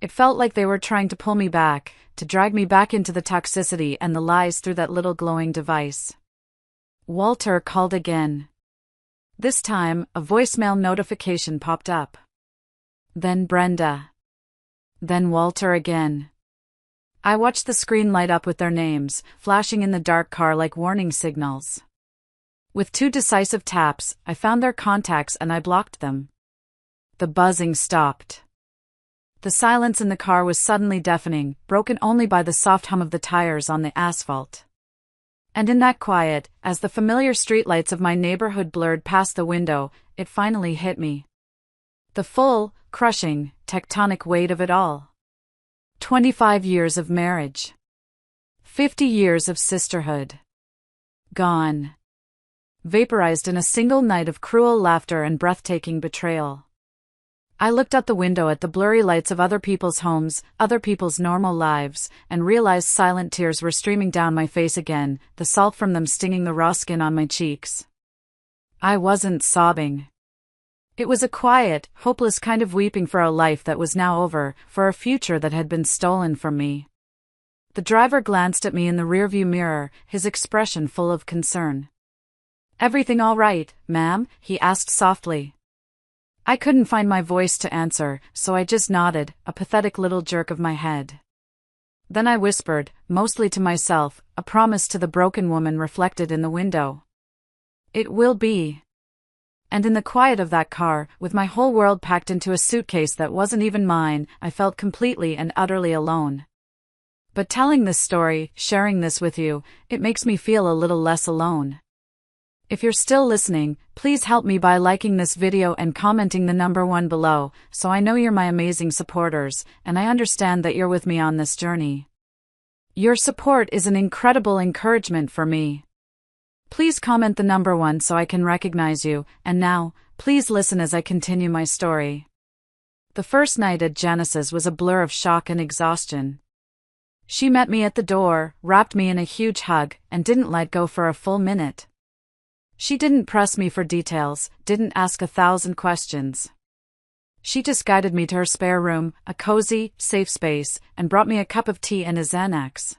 It felt like they were trying to pull me back, to drag me back into the toxicity and the lies through that little glowing device. Walter called again. This time, a voicemail notification popped up. Then Brenda. Then Walter again. I watched the screen light up with their names, flashing in the dark car like warning signals. With 2 decisive taps, I found their contacts and I blocked them. The buzzing stopped. The silence in the car was suddenly deafening, broken only by the soft hum of the tires on the asphalt. And in that quiet, as the familiar streetlights of my neighborhood blurred past the window, it finally hit me. The full, crushing, tectonic weight of it all. 25 years of marriage. 50 years of sisterhood. Gone. Vaporized in a single night of cruel laughter and breathtaking betrayal. I looked out the window at the blurry lights of other people's homes, other people's normal lives, and realized silent tears were streaming down my face again, the salt from them stinging the raw skin on my cheeks. I wasn't sobbing. It was a quiet, hopeless kind of weeping for a life that was now over, for a future that had been stolen from me. The driver glanced at me in the rearview mirror, his expression full of concern. Everything all right, ma'am? He asked softly. I couldn't find my voice to answer, so I just nodded, a pathetic little jerk of my head. Then I whispered, mostly to myself, a promise to the broken woman reflected in the window. It will be. And in the quiet of that car, with my whole world packed into a suitcase that wasn't even mine, I felt completely and utterly alone. But telling this story, sharing this with you, it makes me feel a little less alone. If you're still listening, please help me by liking this video and commenting the number 1 below, so I know you're my amazing supporters, and I understand that you're with me on this journey. Your support is an incredible encouragement for me. Please comment the number 1 so I can recognize you, and now, please listen as I continue my story. The first night at Genesis was a blur of shock and exhaustion. She met me at the door, wrapped me in a huge hug, and didn't let go for a full minute. She didn't press me for details, didn't ask 1,000 questions. She just guided me to her spare room, a cozy, safe space, and brought me a cup of tea and a Xanax.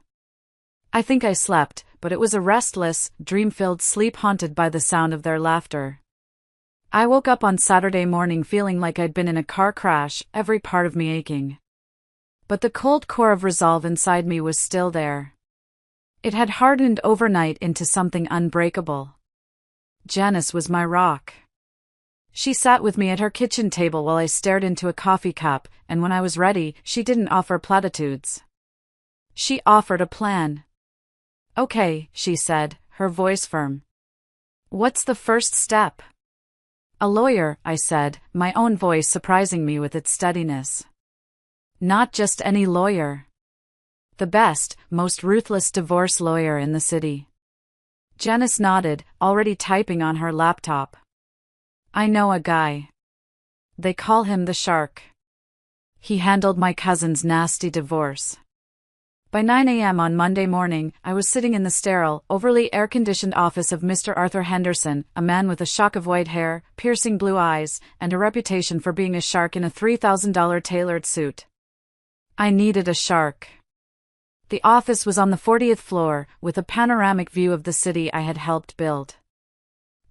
I think I slept, but it was a restless, dream-filled sleep haunted by the sound of their laughter. I woke up on Saturday morning feeling like I'd been in a car crash, every part of me aching. But the cold core of resolve inside me was still there. It had hardened overnight into something unbreakable. Janice was my rock. She sat with me at her kitchen table while I stared into a coffee cup, and when I was ready, she didn't offer platitudes. She offered a plan. Okay, she said, her voice firm. What's the first step? A lawyer, I said, my own voice surprising me with its steadiness. Not just any lawyer. The best, most ruthless divorce lawyer in the city. Janice nodded, already typing on her laptop. I know a guy. They call him the Shark. He handled my cousin's nasty divorce. By 9 a.m. on Monday morning, I was sitting in the sterile, overly air-conditioned office of Mr. Arthur Henderson, a man with a shock of white hair, piercing blue eyes, and a reputation for being a shark in a $3,000 tailored suit. I needed a shark. The office was on the 40th floor, with a panoramic view of the city I had helped build.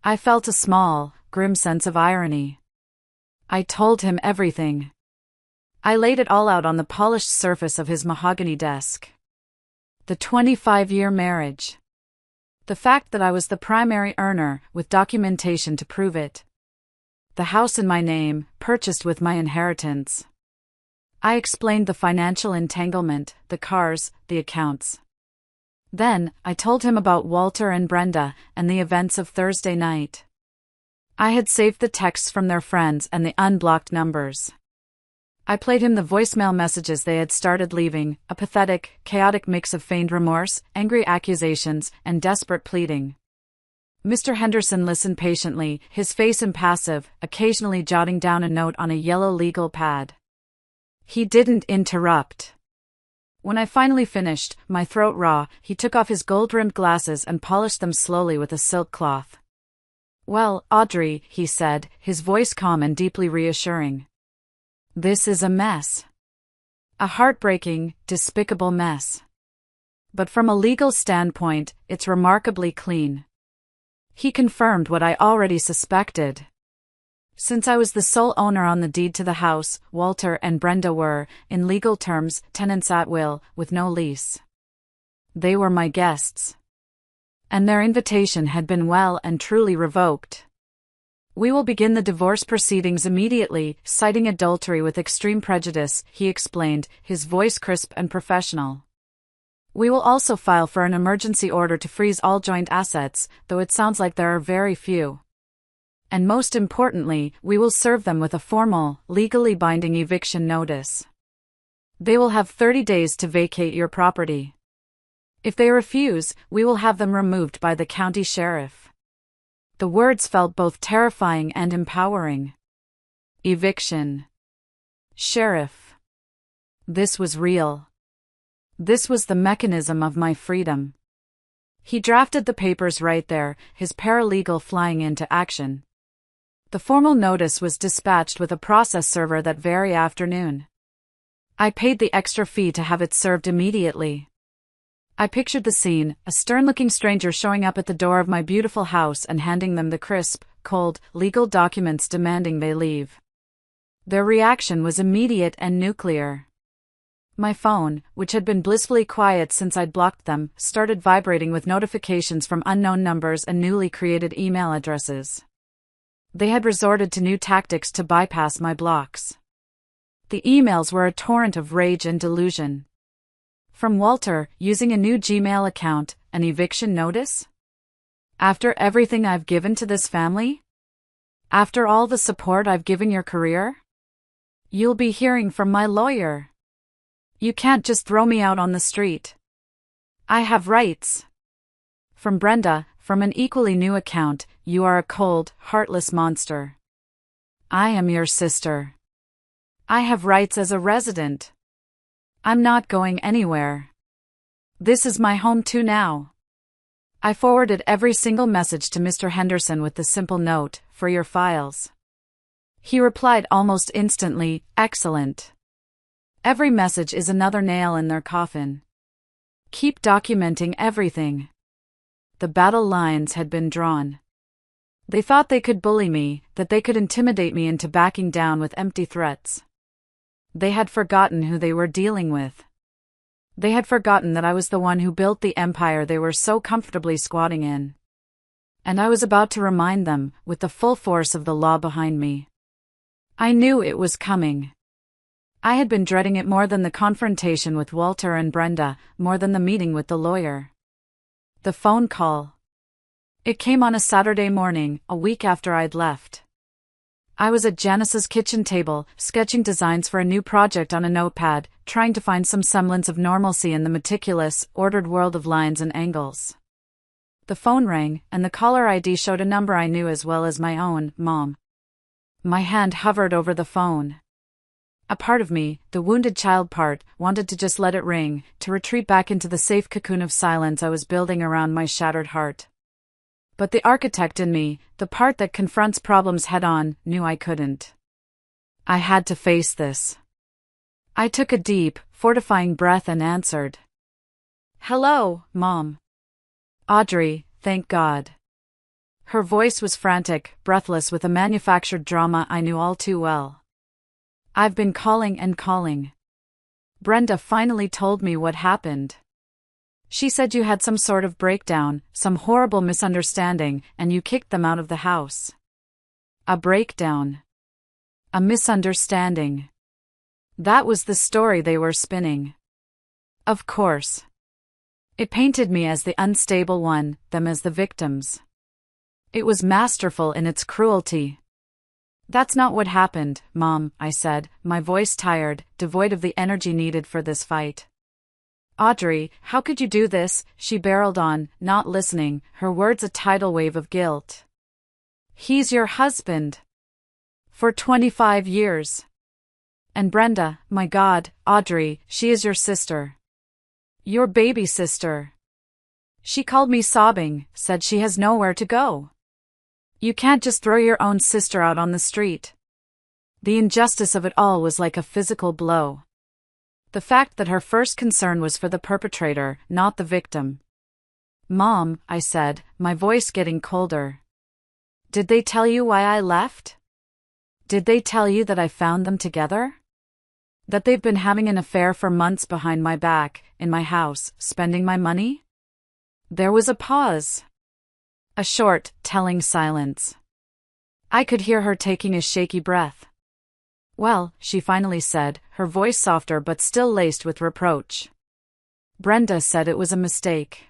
I felt a small, grim sense of irony. I told him everything. I laid it all out on the polished surface of his mahogany desk. The 25-year marriage. The fact that I was the primary earner, with documentation to prove it. The house in my name, purchased with my inheritance. I explained the financial entanglement, the cars, the accounts. Then, I told him about Walter and Brenda, and the events of Thursday night. I had saved the texts from their friends and the unblocked numbers. I played him the voicemail messages they had started leaving, a pathetic, chaotic mix of feigned remorse, angry accusations, and desperate pleading. Mr. Henderson listened patiently, his face impassive, occasionally jotting down a note on a yellow legal pad. He didn't interrupt. When I finally finished, my throat raw, he took off his gold-rimmed glasses and polished them slowly with a silk cloth. Well, Audrey, he said, his voice calm and deeply reassuring. This is a mess. A heartbreaking, despicable mess. But from a legal standpoint, it's remarkably clean. He confirmed what I already suspected. Since I was the sole owner on the deed to the house, Walter and Brenda were, in legal terms, tenants at will, with no lease. They were my guests. And their invitation had been well and truly revoked. We will begin the divorce proceedings immediately, citing adultery with extreme prejudice, he explained, his voice crisp and professional. We will also file for an emergency order to freeze all joint assets, though it sounds like there are very few. And most importantly, we will serve them with a formal, legally binding eviction notice. They will have 30 days to vacate your property. If they refuse, we will have them removed by the county sheriff. The words felt both terrifying and empowering. Eviction. Sheriff. This was real. This was the mechanism of my freedom. He drafted the papers right there, his paralegal flying into action. The formal notice was dispatched with a process server that very afternoon. I paid the extra fee to have it served immediately. I pictured the scene, a stern-looking stranger showing up at the door of my beautiful house and handing them the crisp, cold, legal documents demanding they leave. Their reaction was immediate and nuclear. My phone, which had been blissfully quiet since I'd blocked them, started vibrating with notifications from unknown numbers and newly created email addresses. They had resorted to new tactics to bypass my blocks. The emails were a torrent of rage and delusion. From Walter, using a new Gmail account, an eviction notice? After everything I've given to this family? After all the support I've given your career? You'll be hearing from my lawyer. You can't just throw me out on the street. I have rights. From Brenda, from an equally new account, you are a cold, heartless monster. I am your sister. I have rights as a resident. I'm not going anywhere. This is my home too now. I forwarded every single message to Mr. Henderson with the simple note, for your files. He replied almost instantly, excellent. Every message is another nail in their coffin. Keep documenting everything. The battle lines had been drawn. They thought they could bully me, that they could intimidate me into backing down with empty threats. They had forgotten who they were dealing with. They had forgotten that I was the one who built the empire they were so comfortably squatting in. And I was about to remind them, with the full force of the law behind me. I knew it was coming. I had been dreading it more than the confrontation with Walter and Brenda, more than the meeting with the lawyer. The phone call. It came on a Saturday morning, a week after I'd left. I was at Janice's kitchen table, sketching designs for a new project on a notepad, trying to find some semblance of normalcy in the meticulous, ordered world of lines and angles. The phone rang, and the caller ID showed a number I knew as well as my own, Mom. My hand hovered over the phone. A part of me, the wounded child part, wanted to just let it ring, to retreat back into the safe cocoon of silence I was building around my shattered heart. But the architect in me, the part that confronts problems head-on, knew I couldn't. I had to face this. I took a deep, fortifying breath and answered. "Hello, Mom." "Audrey, thank God." Her voice was frantic, breathless with a manufactured drama I knew all too well. "I've been calling and calling. Brenda finally told me what happened. She said you had some sort of breakdown, some horrible misunderstanding, and you kicked them out of the house." A breakdown. A misunderstanding. That was the story they were spinning. Of course. It painted me as the unstable one, them as the victims. It was masterful in its cruelty. "That's not what happened, Mom," I said, my voice tired, devoid of the energy needed for this fight. "Audrey, how could you do this?" she barreled on, not listening, her words a tidal wave of guilt. "He's your husband. For 25 years. And Brenda, my God, Audrey, she is your sister. Your baby sister. She called me sobbing, said she has nowhere to go. You can't just throw your own sister out on the street." The injustice of it all was like a physical blow. The fact that her first concern was for the perpetrator, not the victim. "Mom," I said, my voice getting colder. "Did they tell you why I left? Did they tell you that I found them together? That they've been having an affair for months behind my back, in my house, spending my money?" There was a pause. A short, telling silence. I could hear her taking a shaky breath. "Well," she finally said, her voice softer but still laced with reproach. "Brenda said it was a mistake.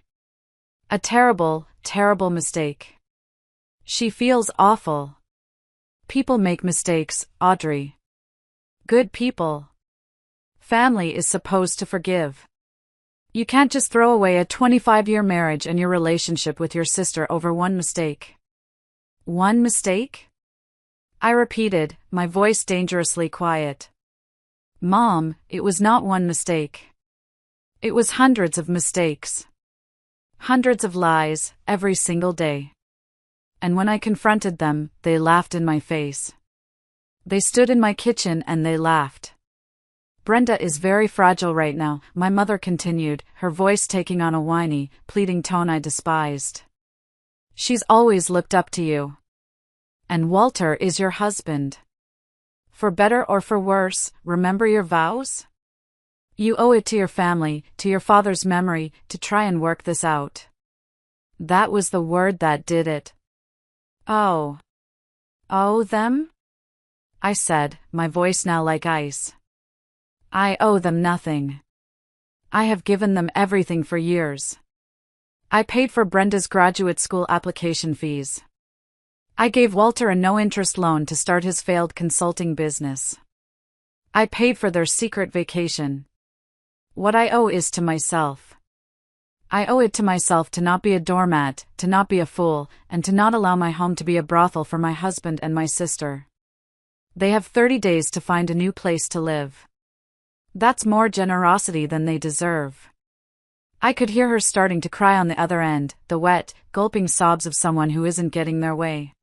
A terrible, terrible mistake. She feels awful. People make mistakes, Audrey. Good people. Family is supposed to forgive. You can't just throw away a 25-year marriage and your relationship with your sister over one mistake." "One mistake?" I repeated, my voice dangerously quiet. "Mom, it was not one mistake. It was hundreds of mistakes. Hundreds of lies, every single day. And when I confronted them, they laughed in my face. They stood in my kitchen and they laughed. Brenda is very fragile right now," my mother continued, her voice taking on a whiny, pleading tone I despised. "She's always looked up to you. And Walter is your husband. For better or for worse, remember your vows? You owe it to your family, to your father's memory, to try and work this out." That was the word that did it. "Oh. Owe them?" I said, my voice now like ice. "I owe them nothing. I have given them everything for years. I paid for Brenda's graduate school application fees. I gave Walter a no-interest loan to start his failed consulting business. I paid for their secret vacation. What I owe is to myself. I owe it to myself to not be a doormat, to not be a fool, and to not allow my home to be a brothel for my husband and my sister. They have 30 days to find a new place to live. That's more generosity than they deserve." I could hear her starting to cry on the other end, the wet, gulping sobs of someone who isn't getting their way.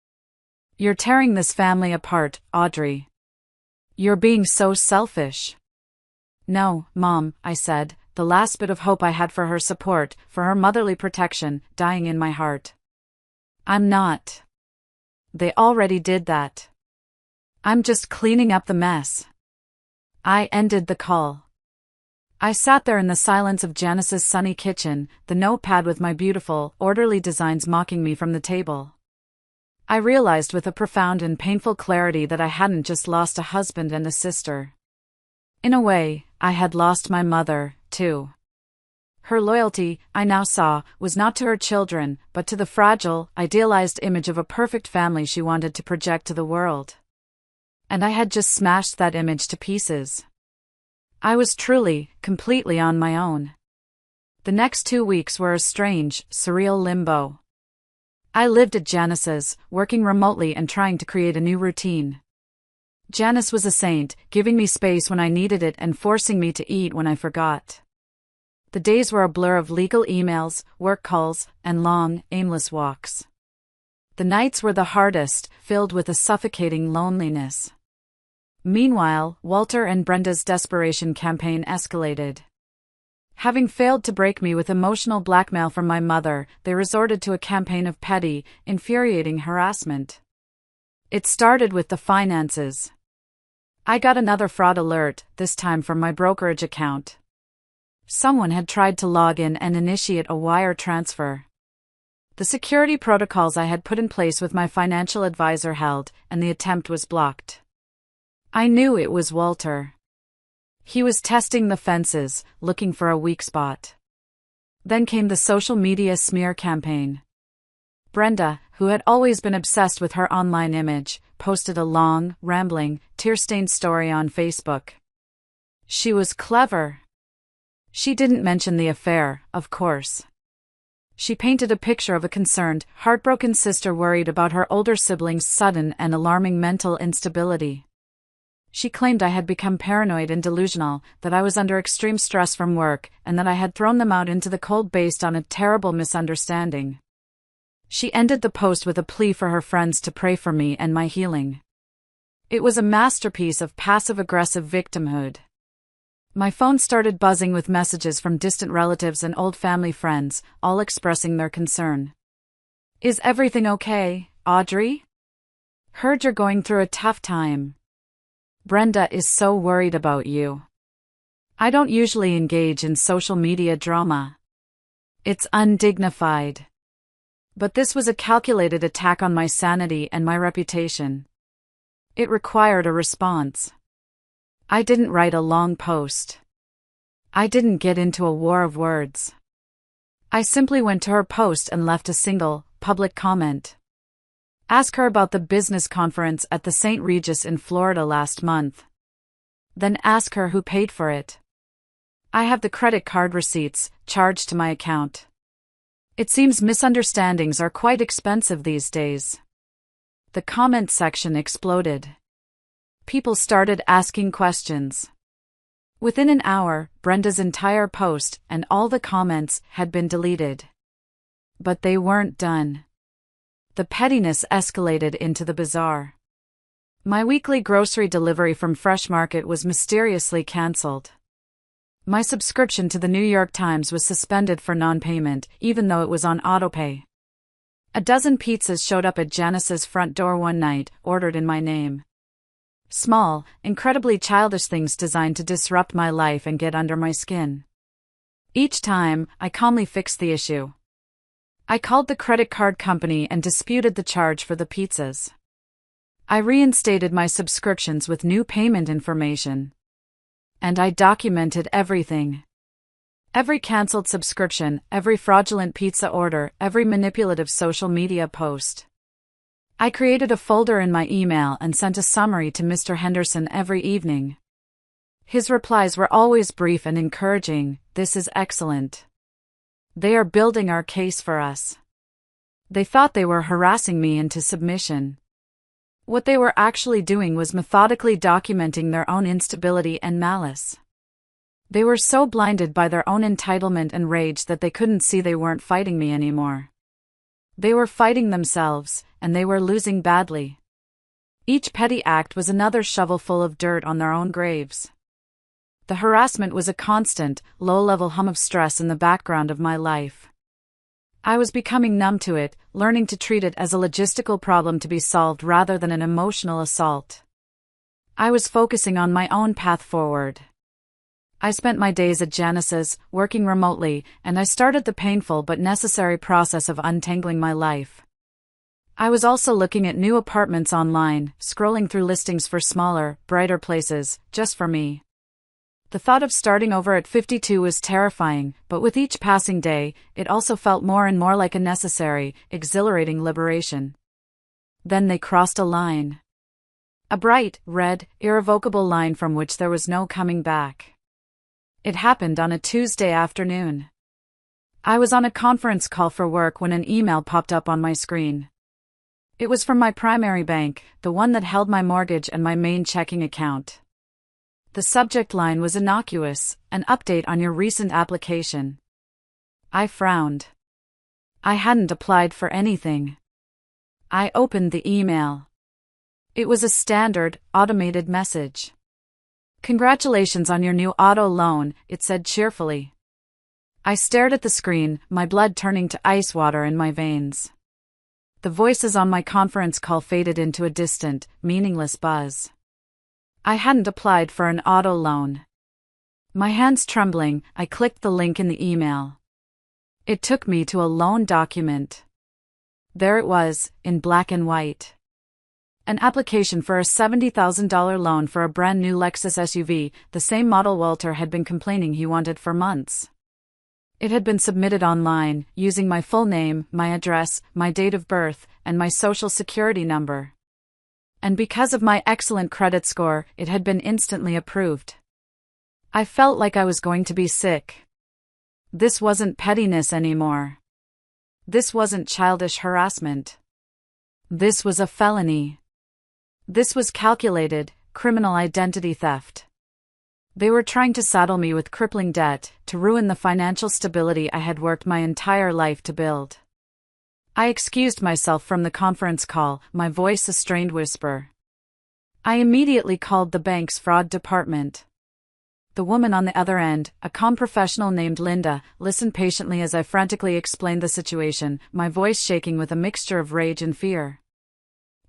"You're tearing this family apart, Audrey. You're being so selfish." "No, Mom," I said, the last bit of hope I had for her support, for her motherly protection, dying in my heart. "I'm not. They already did that. I'm just cleaning up the mess." I ended the call. I sat there in the silence of Janice's sunny kitchen, the notepad with my beautiful, orderly designs mocking me from the table. I realized with a profound and painful clarity that I hadn't just lost a husband and a sister. In a way, I had lost my mother, too. Her loyalty, I now saw, was not to her children, but to the fragile, idealized image of a perfect family she wanted to project to the world. And I had just smashed that image to pieces. I was truly, completely on my own. The next 2 weeks were a strange, surreal limbo. I lived at Janice's, working remotely and trying to create a new routine. Janice was a saint, giving me space when I needed it and forcing me to eat when I forgot. The days were a blur of legal emails, work calls, and long, aimless walks. The nights were the hardest, filled with a suffocating loneliness. Meanwhile, Walter and Brenda's desperation campaign escalated. Having failed to break me with emotional blackmail from my mother, they resorted to a campaign of petty, infuriating harassment. It started with the finances. I got another fraud alert, this time from my brokerage account. Someone had tried to log in and initiate a wire transfer. The security protocols I had put in place with my financial advisor held, and the attempt was blocked. I knew it was Walter. He was testing the fences, looking for a weak spot. Then came the social media smear campaign. Brenda, who had always been obsessed with her online image, posted a long, rambling, tear-stained story on Facebook. She was clever. She didn't mention the affair, of course. She painted a picture of a concerned, heartbroken sister worried about her older sibling's sudden and alarming mental instability. She claimed I had become paranoid and delusional, that I was under extreme stress from work, and that I had thrown them out into the cold based on a terrible misunderstanding. She ended the post with a plea for her friends to pray for me and my healing. It was a masterpiece of passive-aggressive victimhood. My phone started buzzing with messages from distant relatives and old family friends, all expressing their concern. "Is everything okay, Audrey? Heard you're going through a tough time. Brenda is so worried about you. I don't usually engage in social media drama. It's undignified. But this was a calculated attack on my sanity and my reputation. It required a response. I didn't write a long post. I didn't get into a war of words. I simply went to her post and left a single, public comment. Ask her about the business conference at the St. Regis in Florida last month. Then ask her who paid for it. I have the credit card receipts, charged to my account. It seems misunderstandings are quite expensive these days. The comment section exploded. People started asking questions. Within an hour, Brenda's entire post and all the comments had been deleted. But they weren't done. The pettiness escalated into the bizarre. My weekly grocery delivery from Fresh Market was mysteriously cancelled. My subscription to the New York Times was suspended for non-payment, even though it was on autopay. A dozen pizzas showed up at Janice's front door one night, ordered in my name. Small, incredibly childish things designed to disrupt my life and get under my skin. Each time, I calmly fixed the issue. I called the credit card company and disputed the charge for the pizzas. I reinstated my subscriptions with new payment information. And I documented everything. Every cancelled subscription, every fraudulent pizza order, every manipulative social media post. I created a folder in my email and sent a summary to Mr. Henderson every evening. His replies were always brief and encouraging. "This is excellent. They are building our case for us." They thought they were harassing me into submission. What they were actually doing was methodically documenting their own instability and malice. They were so blinded by their own entitlement and rage that they couldn't see they weren't fighting me anymore. They were fighting themselves, and they were losing badly. Each petty act was another shovelful of dirt on their own graves. The harassment was a constant, low-level hum of stress in the background of my life. I was becoming numb to it, learning to treat it as a logistical problem to be solved rather than an emotional assault. I was focusing on my own path forward. I spent my days at Janice's, working remotely, and I started the painful but necessary process of untangling my life. I was also looking at new apartments online, scrolling through listings for smaller, brighter places, just for me. The thought of starting over at 52 was terrifying, but with each passing day, it also felt more and more like a necessary, exhilarating liberation. Then they crossed a line. A bright, red, irrevocable line from which there was no coming back. It happened on a Tuesday afternoon. I was on a conference call for work when an email popped up on my screen. It was from my primary bank, the one that held my mortgage and my main checking account. The subject line was innocuous, an update on your recent application. I frowned. I hadn't applied for anything. I opened the email. It was a standard, automated message. "Congratulations on your new auto loan," it said cheerfully. I stared at the screen, my blood turning to ice water in my veins. The voices on my conference call faded into a distant, meaningless buzz. I hadn't applied for an auto loan. My hands trembling, I clicked the link in the email. It took me to a loan document. There it was, in black and white. An application for a $70,000 loan for a brand new Lexus SUV, the same model Walter had been complaining he wanted for months. It had been submitted online, using my full name, my address, my date of birth, and my social security number. And because of my excellent credit score, it had been instantly approved. I felt like I was going to be sick. This wasn't pettiness anymore. This wasn't childish harassment. This was a felony. This was calculated, criminal identity theft. They were trying to saddle me with crippling debt, to ruin the financial stability I had worked my entire life to build. I excused myself from the conference call, my voice a strained whisper. I immediately called the bank's fraud department. The woman on the other end, a calm professional named Linda, listened patiently as I frantically explained the situation, my voice shaking with a mixture of rage and fear.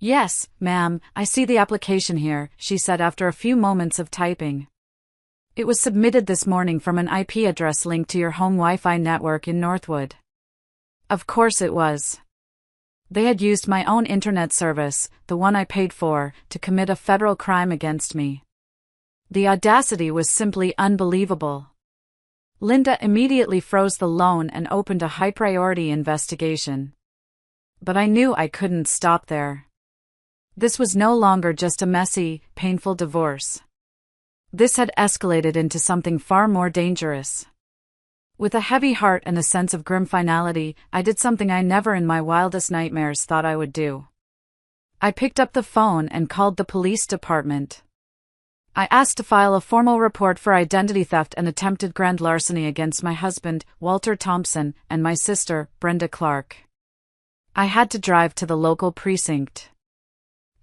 "Yes, ma'am, I see the application here," she said after a few moments of typing. "It was submitted this morning from an IP address linked to your home Wi-Fi network in Northwood." Of course it was. They had used my own internet service, the one I paid for, to commit a federal crime against me. The audacity was simply unbelievable. Linda immediately froze the loan and opened a high-priority investigation. But I knew I couldn't stop there. This was no longer just a messy, painful divorce. This had escalated into something far more dangerous. With a heavy heart and a sense of grim finality, I did something I never in my wildest nightmares thought I would do. I picked up the phone and called the police department. I asked to file a formal report for identity theft and attempted grand larceny against my husband, Walter Thompson, and my sister, Brenda Clark. I had to drive to the local precinct.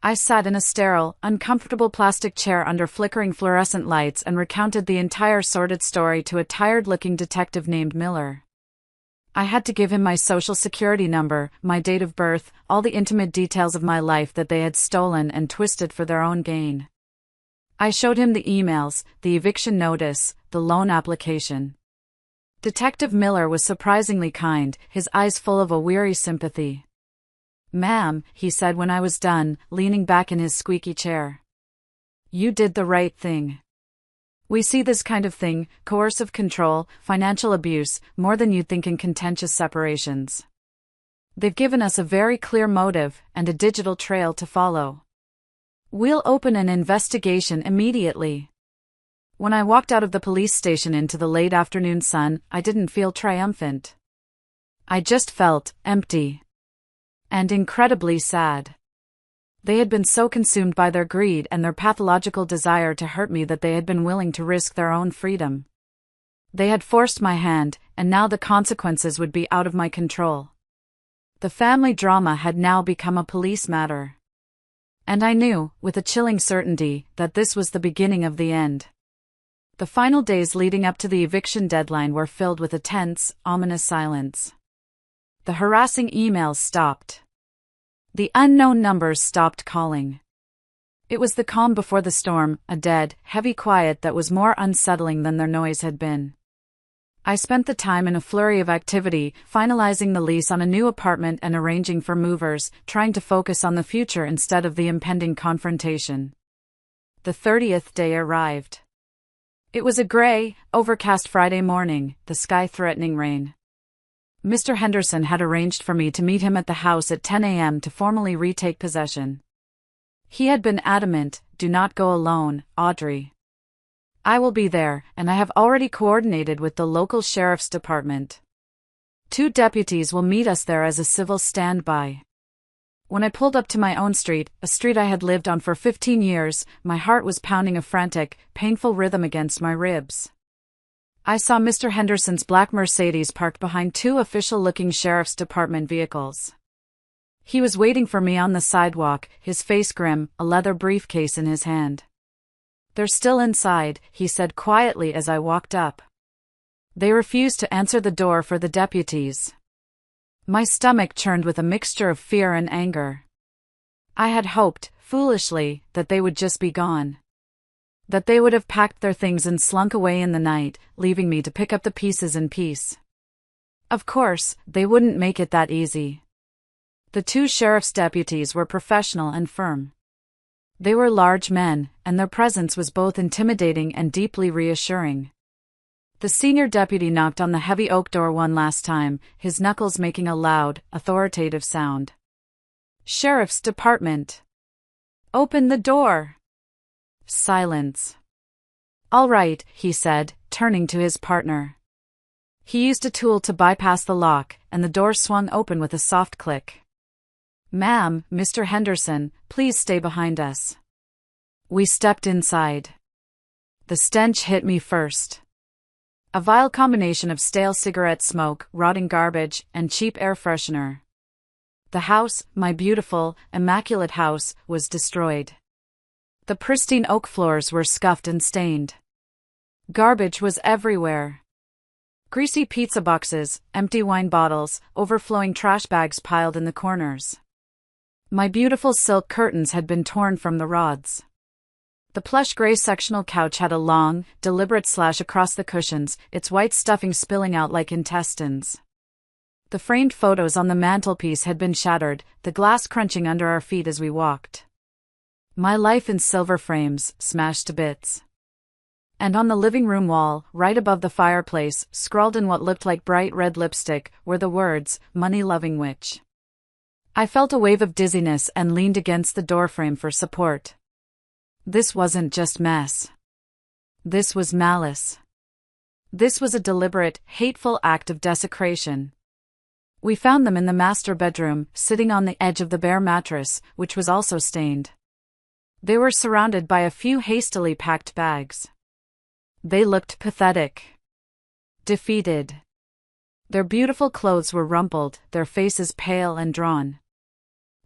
I sat in a sterile, uncomfortable plastic chair under flickering fluorescent lights and recounted the entire sordid story to a tired-looking detective named Miller. I had to give him my social security number, my date of birth, all the intimate details of my life that they had stolen and twisted for their own gain. I showed him the emails, the eviction notice, the loan application. Detective Miller was surprisingly kind, his eyes full of a weary sympathy. "Ma'am," he said when I was done, leaning back in his squeaky chair. "You did the right thing. We see this kind of thing, coercive control, financial abuse, more than you'd think in contentious separations. They've given us a very clear motive and a digital trail to follow. We'll open an investigation immediately." When I walked out of the police station into the late afternoon sun, I didn't feel triumphant. I just felt empty. And incredibly sad. They had been so consumed by their greed and their pathological desire to hurt me that they had been willing to risk their own freedom. They had forced my hand, and now the consequences would be out of my control. The family drama had now become a police matter. And I knew, with a chilling certainty, that this was the beginning of the end. The final days leading up to the eviction deadline were filled with a tense, ominous silence. The harassing emails stopped. The unknown numbers stopped calling. It was the calm before the storm, a dead, heavy quiet that was more unsettling than their noise had been. I spent the time in a flurry of activity, finalizing the lease on a new apartment and arranging for movers, trying to focus on the future instead of the impending confrontation. The 30th day arrived. It was a gray, overcast Friday morning, the sky threatening rain. Mr. Henderson had arranged for me to meet him at the house at 10 a.m. to formally retake possession. He had been adamant, "Do not go alone, Audrey. I will be there, and I have already coordinated with the local sheriff's department. 2 deputies will meet us there as a civil standby." When I pulled up to my own street, a street I had lived on for 15 years, my heart was pounding a frantic, painful rhythm against my ribs. I saw Mr. Henderson's black Mercedes parked behind 2 official-looking sheriff's department vehicles. He was waiting for me on the sidewalk, his face grim, a leather briefcase in his hand. "They're still inside," he said quietly as I walked up. They refused to answer the door for the deputies. My stomach churned with a mixture of fear and anger. I had hoped, foolishly, that they would just be gone. That they would have packed their things and slunk away in the night, leaving me to pick up the pieces in peace. Of course, they wouldn't make it that easy. The 2 sheriff's deputies were professional and firm. They were large men, and their presence was both intimidating and deeply reassuring. The senior deputy knocked on the heavy oak door one last time, his knuckles making a loud, authoritative sound. "Sheriff's Department. Open the door." Silence. "All right," he said, turning to his partner. He used a tool to bypass the lock, and the door swung open with a soft click. "Ma'am, Mr. Henderson, please stay behind us." We stepped inside. The stench hit me first. A vile combination of stale cigarette smoke, rotting garbage, and cheap air freshener. The house, my beautiful, immaculate house, was destroyed. The pristine oak floors were scuffed and stained. Garbage was everywhere. Greasy pizza boxes, empty wine bottles, overflowing trash bags piled in the corners. My beautiful silk curtains had been torn from the rods. The plush gray sectional couch had a long, deliberate slash across the cushions, its white stuffing spilling out like intestines. The framed photos on the mantelpiece had been shattered, the glass crunching under our feet as we walked. My life in silver frames, smashed to bits. And on the living room wall, right above the fireplace, scrawled in what looked like bright red lipstick, were the words, "Money-loving witch." I felt a wave of dizziness and leaned against the doorframe for support. This wasn't just mess. This was malice. This was a deliberate, hateful act of desecration. We found them in the master bedroom, sitting on the edge of the bare mattress, which was also stained. They were surrounded by a few hastily packed bags. They looked pathetic. Defeated. Their beautiful clothes were rumpled, their faces pale and drawn.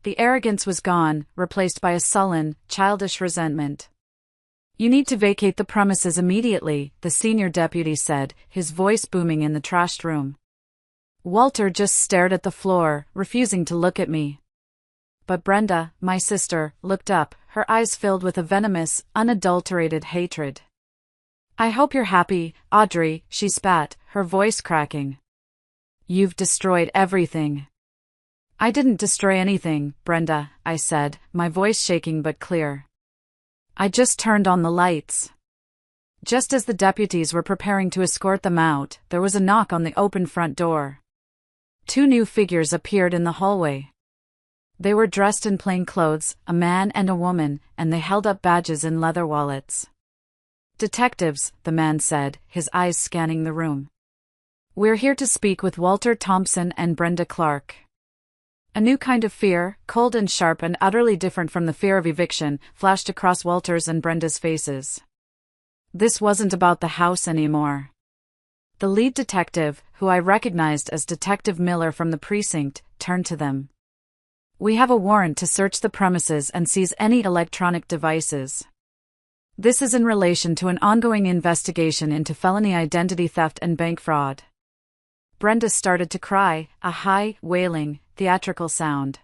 The arrogance was gone, replaced by a sullen, childish resentment. "You need to vacate the premises immediately," the senior deputy said, his voice booming in the trashed room. Walter just stared at the floor, refusing to look at me. But Brenda, my sister, looked up, her eyes filled with a venomous, unadulterated hatred. "I hope you're happy, Audrey," she spat, her voice cracking. "You've destroyed everything." "I didn't destroy anything, Brenda," I said, my voice shaking but clear. "I just turned on the lights." Just as the deputies were preparing to escort them out, there was a knock on the open front door. 2 new figures appeared in the hallway. They were dressed in plain clothes, a man and a woman, and they held up badges in leather wallets. "Detectives," the man said, his eyes scanning the room. "We're here to speak with Walter Thompson and Brenda Clark." A new kind of fear, cold and sharp and utterly different from the fear of eviction, flashed across Walter's and Brenda's faces. This wasn't about the house anymore. The lead detective, who I recognized as Detective Miller from the precinct, turned to them. "We have a warrant to search the premises and seize any electronic devices. This is in relation to an ongoing investigation into felony identity theft and bank fraud." Brenda started to cry, a high, wailing, theatrical sound.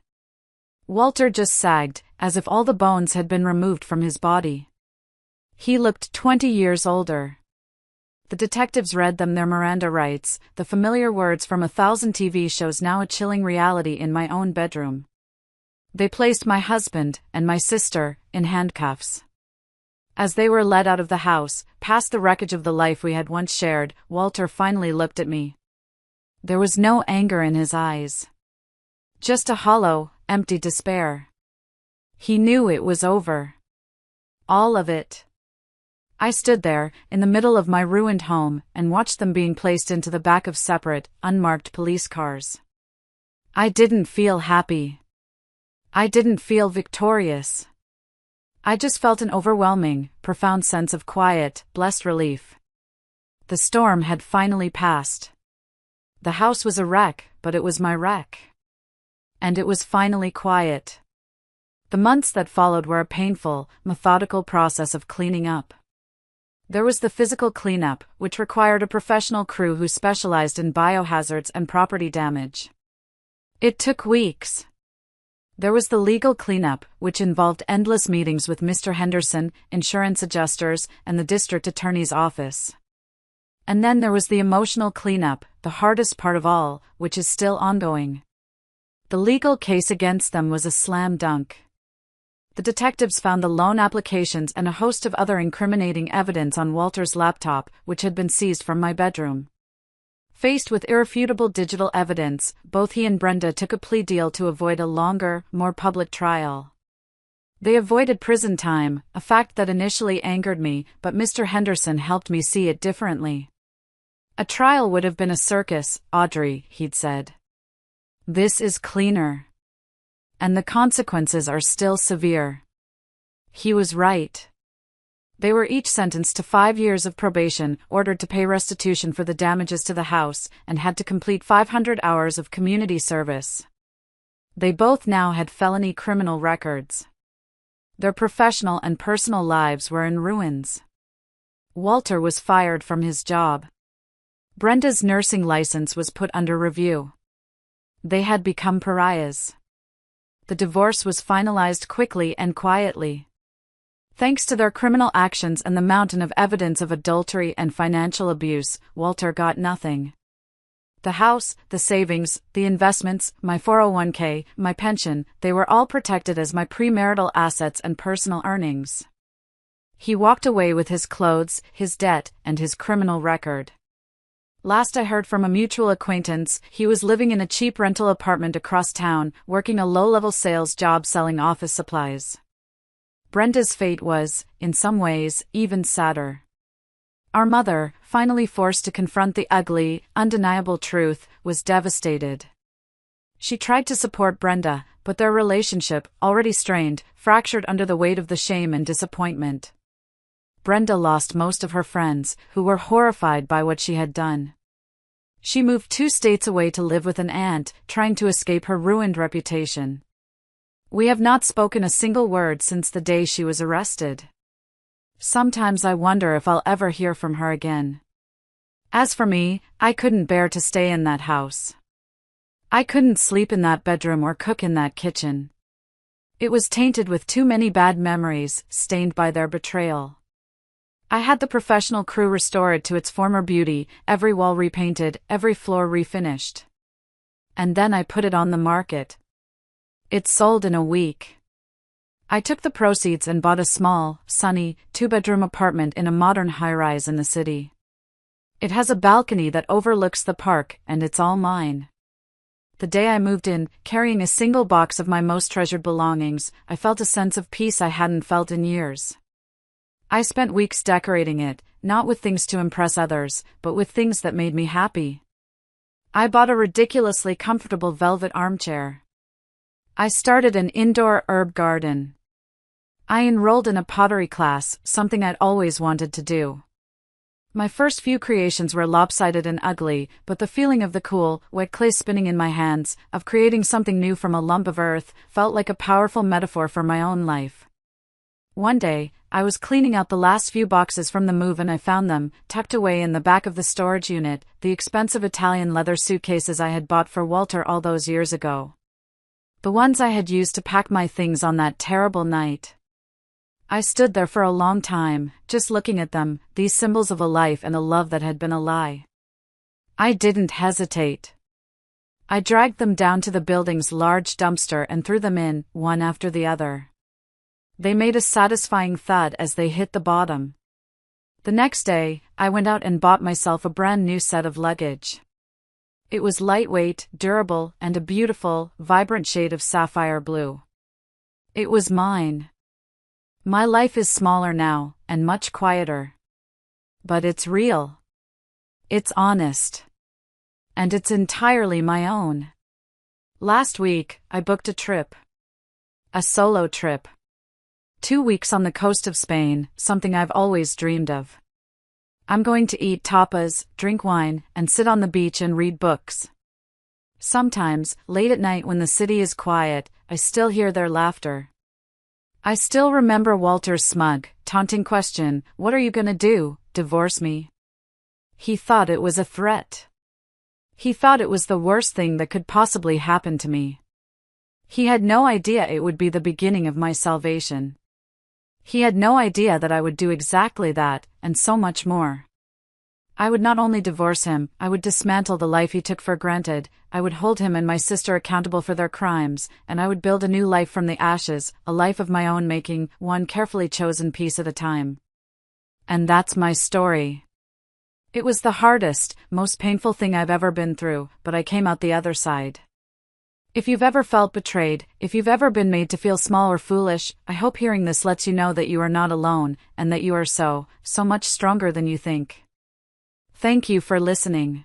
Walter just sagged, as if all the bones had been removed from his body. He looked 20 years older. The detectives read them their Miranda rights, the familiar words from 1,000 TV shows now a chilling reality in my own bedroom. They placed my husband, and my sister, in handcuffs. As they were led out of the house, past the wreckage of the life we had once shared, Walter finally looked at me. There was no anger in his eyes. Just a hollow, empty despair. He knew it was over. All of it. I stood there, in the middle of my ruined home, and watched them being placed into the back of separate, unmarked police cars. I didn't feel happy. I didn't feel victorious. I just felt an overwhelming, profound sense of quiet, blessed relief. The storm had finally passed. The house was a wreck, but it was my wreck. And it was finally quiet. The months that followed were a painful, methodical process of cleaning up. There was the physical cleanup, which required a professional crew who specialized in biohazards and property damage. It took weeks. There was the legal cleanup, which involved endless meetings with Mr. Henderson, insurance adjusters, and the district attorney's office. And then there was the emotional cleanup, the hardest part of all, which is still ongoing. The legal case against them was a slam dunk. The detectives found the loan applications and a host of other incriminating evidence on Walter's laptop, which had been seized from my bedroom. Faced with irrefutable digital evidence, both he and Brenda took a plea deal to avoid a longer, more public trial. They avoided prison time, a fact that initially angered me, but Mr. Henderson helped me see it differently. A trial would have been a circus, Audrey, he'd said. This is cleaner. And the consequences are still severe. He was right. They were each sentenced to 5 years of probation, ordered to pay restitution for the damages to the house, and had to complete 500 hours of community service. They both now had felony criminal records. Their professional and personal lives were in ruins. Walter was fired from his job. Brenda's nursing license was put under review. They had become pariahs. The divorce was finalized quickly and quietly. Thanks to their criminal actions and the mountain of evidence of adultery and financial abuse, Walter got nothing. The house, the savings, the investments, my 401k, my pension, they were all protected as my premarital assets and personal earnings. He walked away with his clothes, his debt, and his criminal record. Last I heard from a mutual acquaintance, he was living in a cheap rental apartment across town, working a low-level sales job selling office supplies. Brenda's fate was, in some ways, even sadder. Our mother, finally forced to confront the ugly, undeniable truth, was devastated. She tried to support Brenda, but their relationship, already strained, fractured under the weight of the shame and disappointment. Brenda lost most of her friends, who were horrified by what she had done. She moved 2 states away to live with an aunt, trying to escape her ruined reputation. We have not spoken a single word since the day she was arrested. Sometimes I wonder if I'll ever hear from her again. As for me, I couldn't bear to stay in that house. I couldn't sleep in that bedroom or cook in that kitchen. It was tainted with too many bad memories, stained by their betrayal. I had the professional crew restored to its former beauty, every wall repainted, every floor refinished. And then I put it on the market. It sold in a week. I took the proceeds and bought a small, sunny, 2-bedroom apartment in a modern high-rise in the city. It has a balcony that overlooks the park, and it's all mine. The day I moved in, carrying a single box of my most treasured belongings, I felt a sense of peace I hadn't felt in years. I spent weeks decorating it, not with things to impress others, but with things that made me happy. I bought a ridiculously comfortable velvet armchair. I started an indoor herb garden. I enrolled in a pottery class, something I'd always wanted to do. My first few creations were lopsided and ugly, but the feeling of the cool, wet clay spinning in my hands, of creating something new from a lump of earth, felt like a powerful metaphor for my own life. One day, I was cleaning out the last few boxes from the move and I found them, tucked away in the back of the storage unit, the expensive Italian leather suitcases I had bought for Walter all those years ago. The ones I had used to pack my things on that terrible night. I stood there for a long time, just looking at them, these symbols of a life and a love that had been a lie. I didn't hesitate. I dragged them down to the building's large dumpster and threw them in, one after the other. They made a satisfying thud as they hit the bottom. The next day, I went out and bought myself a brand new set of luggage. It was lightweight, durable, and a beautiful, vibrant shade of sapphire blue. It was mine. My life is smaller now, and much quieter. But it's real. It's honest. And it's entirely my own. Last week, I booked a trip. A solo trip. 2 weeks on the coast of Spain, something I've always dreamed of. I'm going to eat tapas, drink wine, and sit on the beach and read books. Sometimes, late at night when the city is quiet, I still hear their laughter. I still remember Walter's smug, taunting question, "What are you gonna do, divorce me?" He thought it was a threat. He thought it was the worst thing that could possibly happen to me. He had no idea it would be the beginning of my salvation. He had no idea that I would do exactly that, and so much more. I would not only divorce him, I would dismantle the life he took for granted, I would hold him and my sister accountable for their crimes, and I would build a new life from the ashes, a life of my own making, one carefully chosen piece at a time. And that's my story. It was the hardest, most painful thing I've ever been through, but I came out the other side. If you've ever felt betrayed, if you've ever been made to feel small or foolish, I hope hearing this lets you know that you are not alone, and that you are so much stronger than you think. Thank you for listening.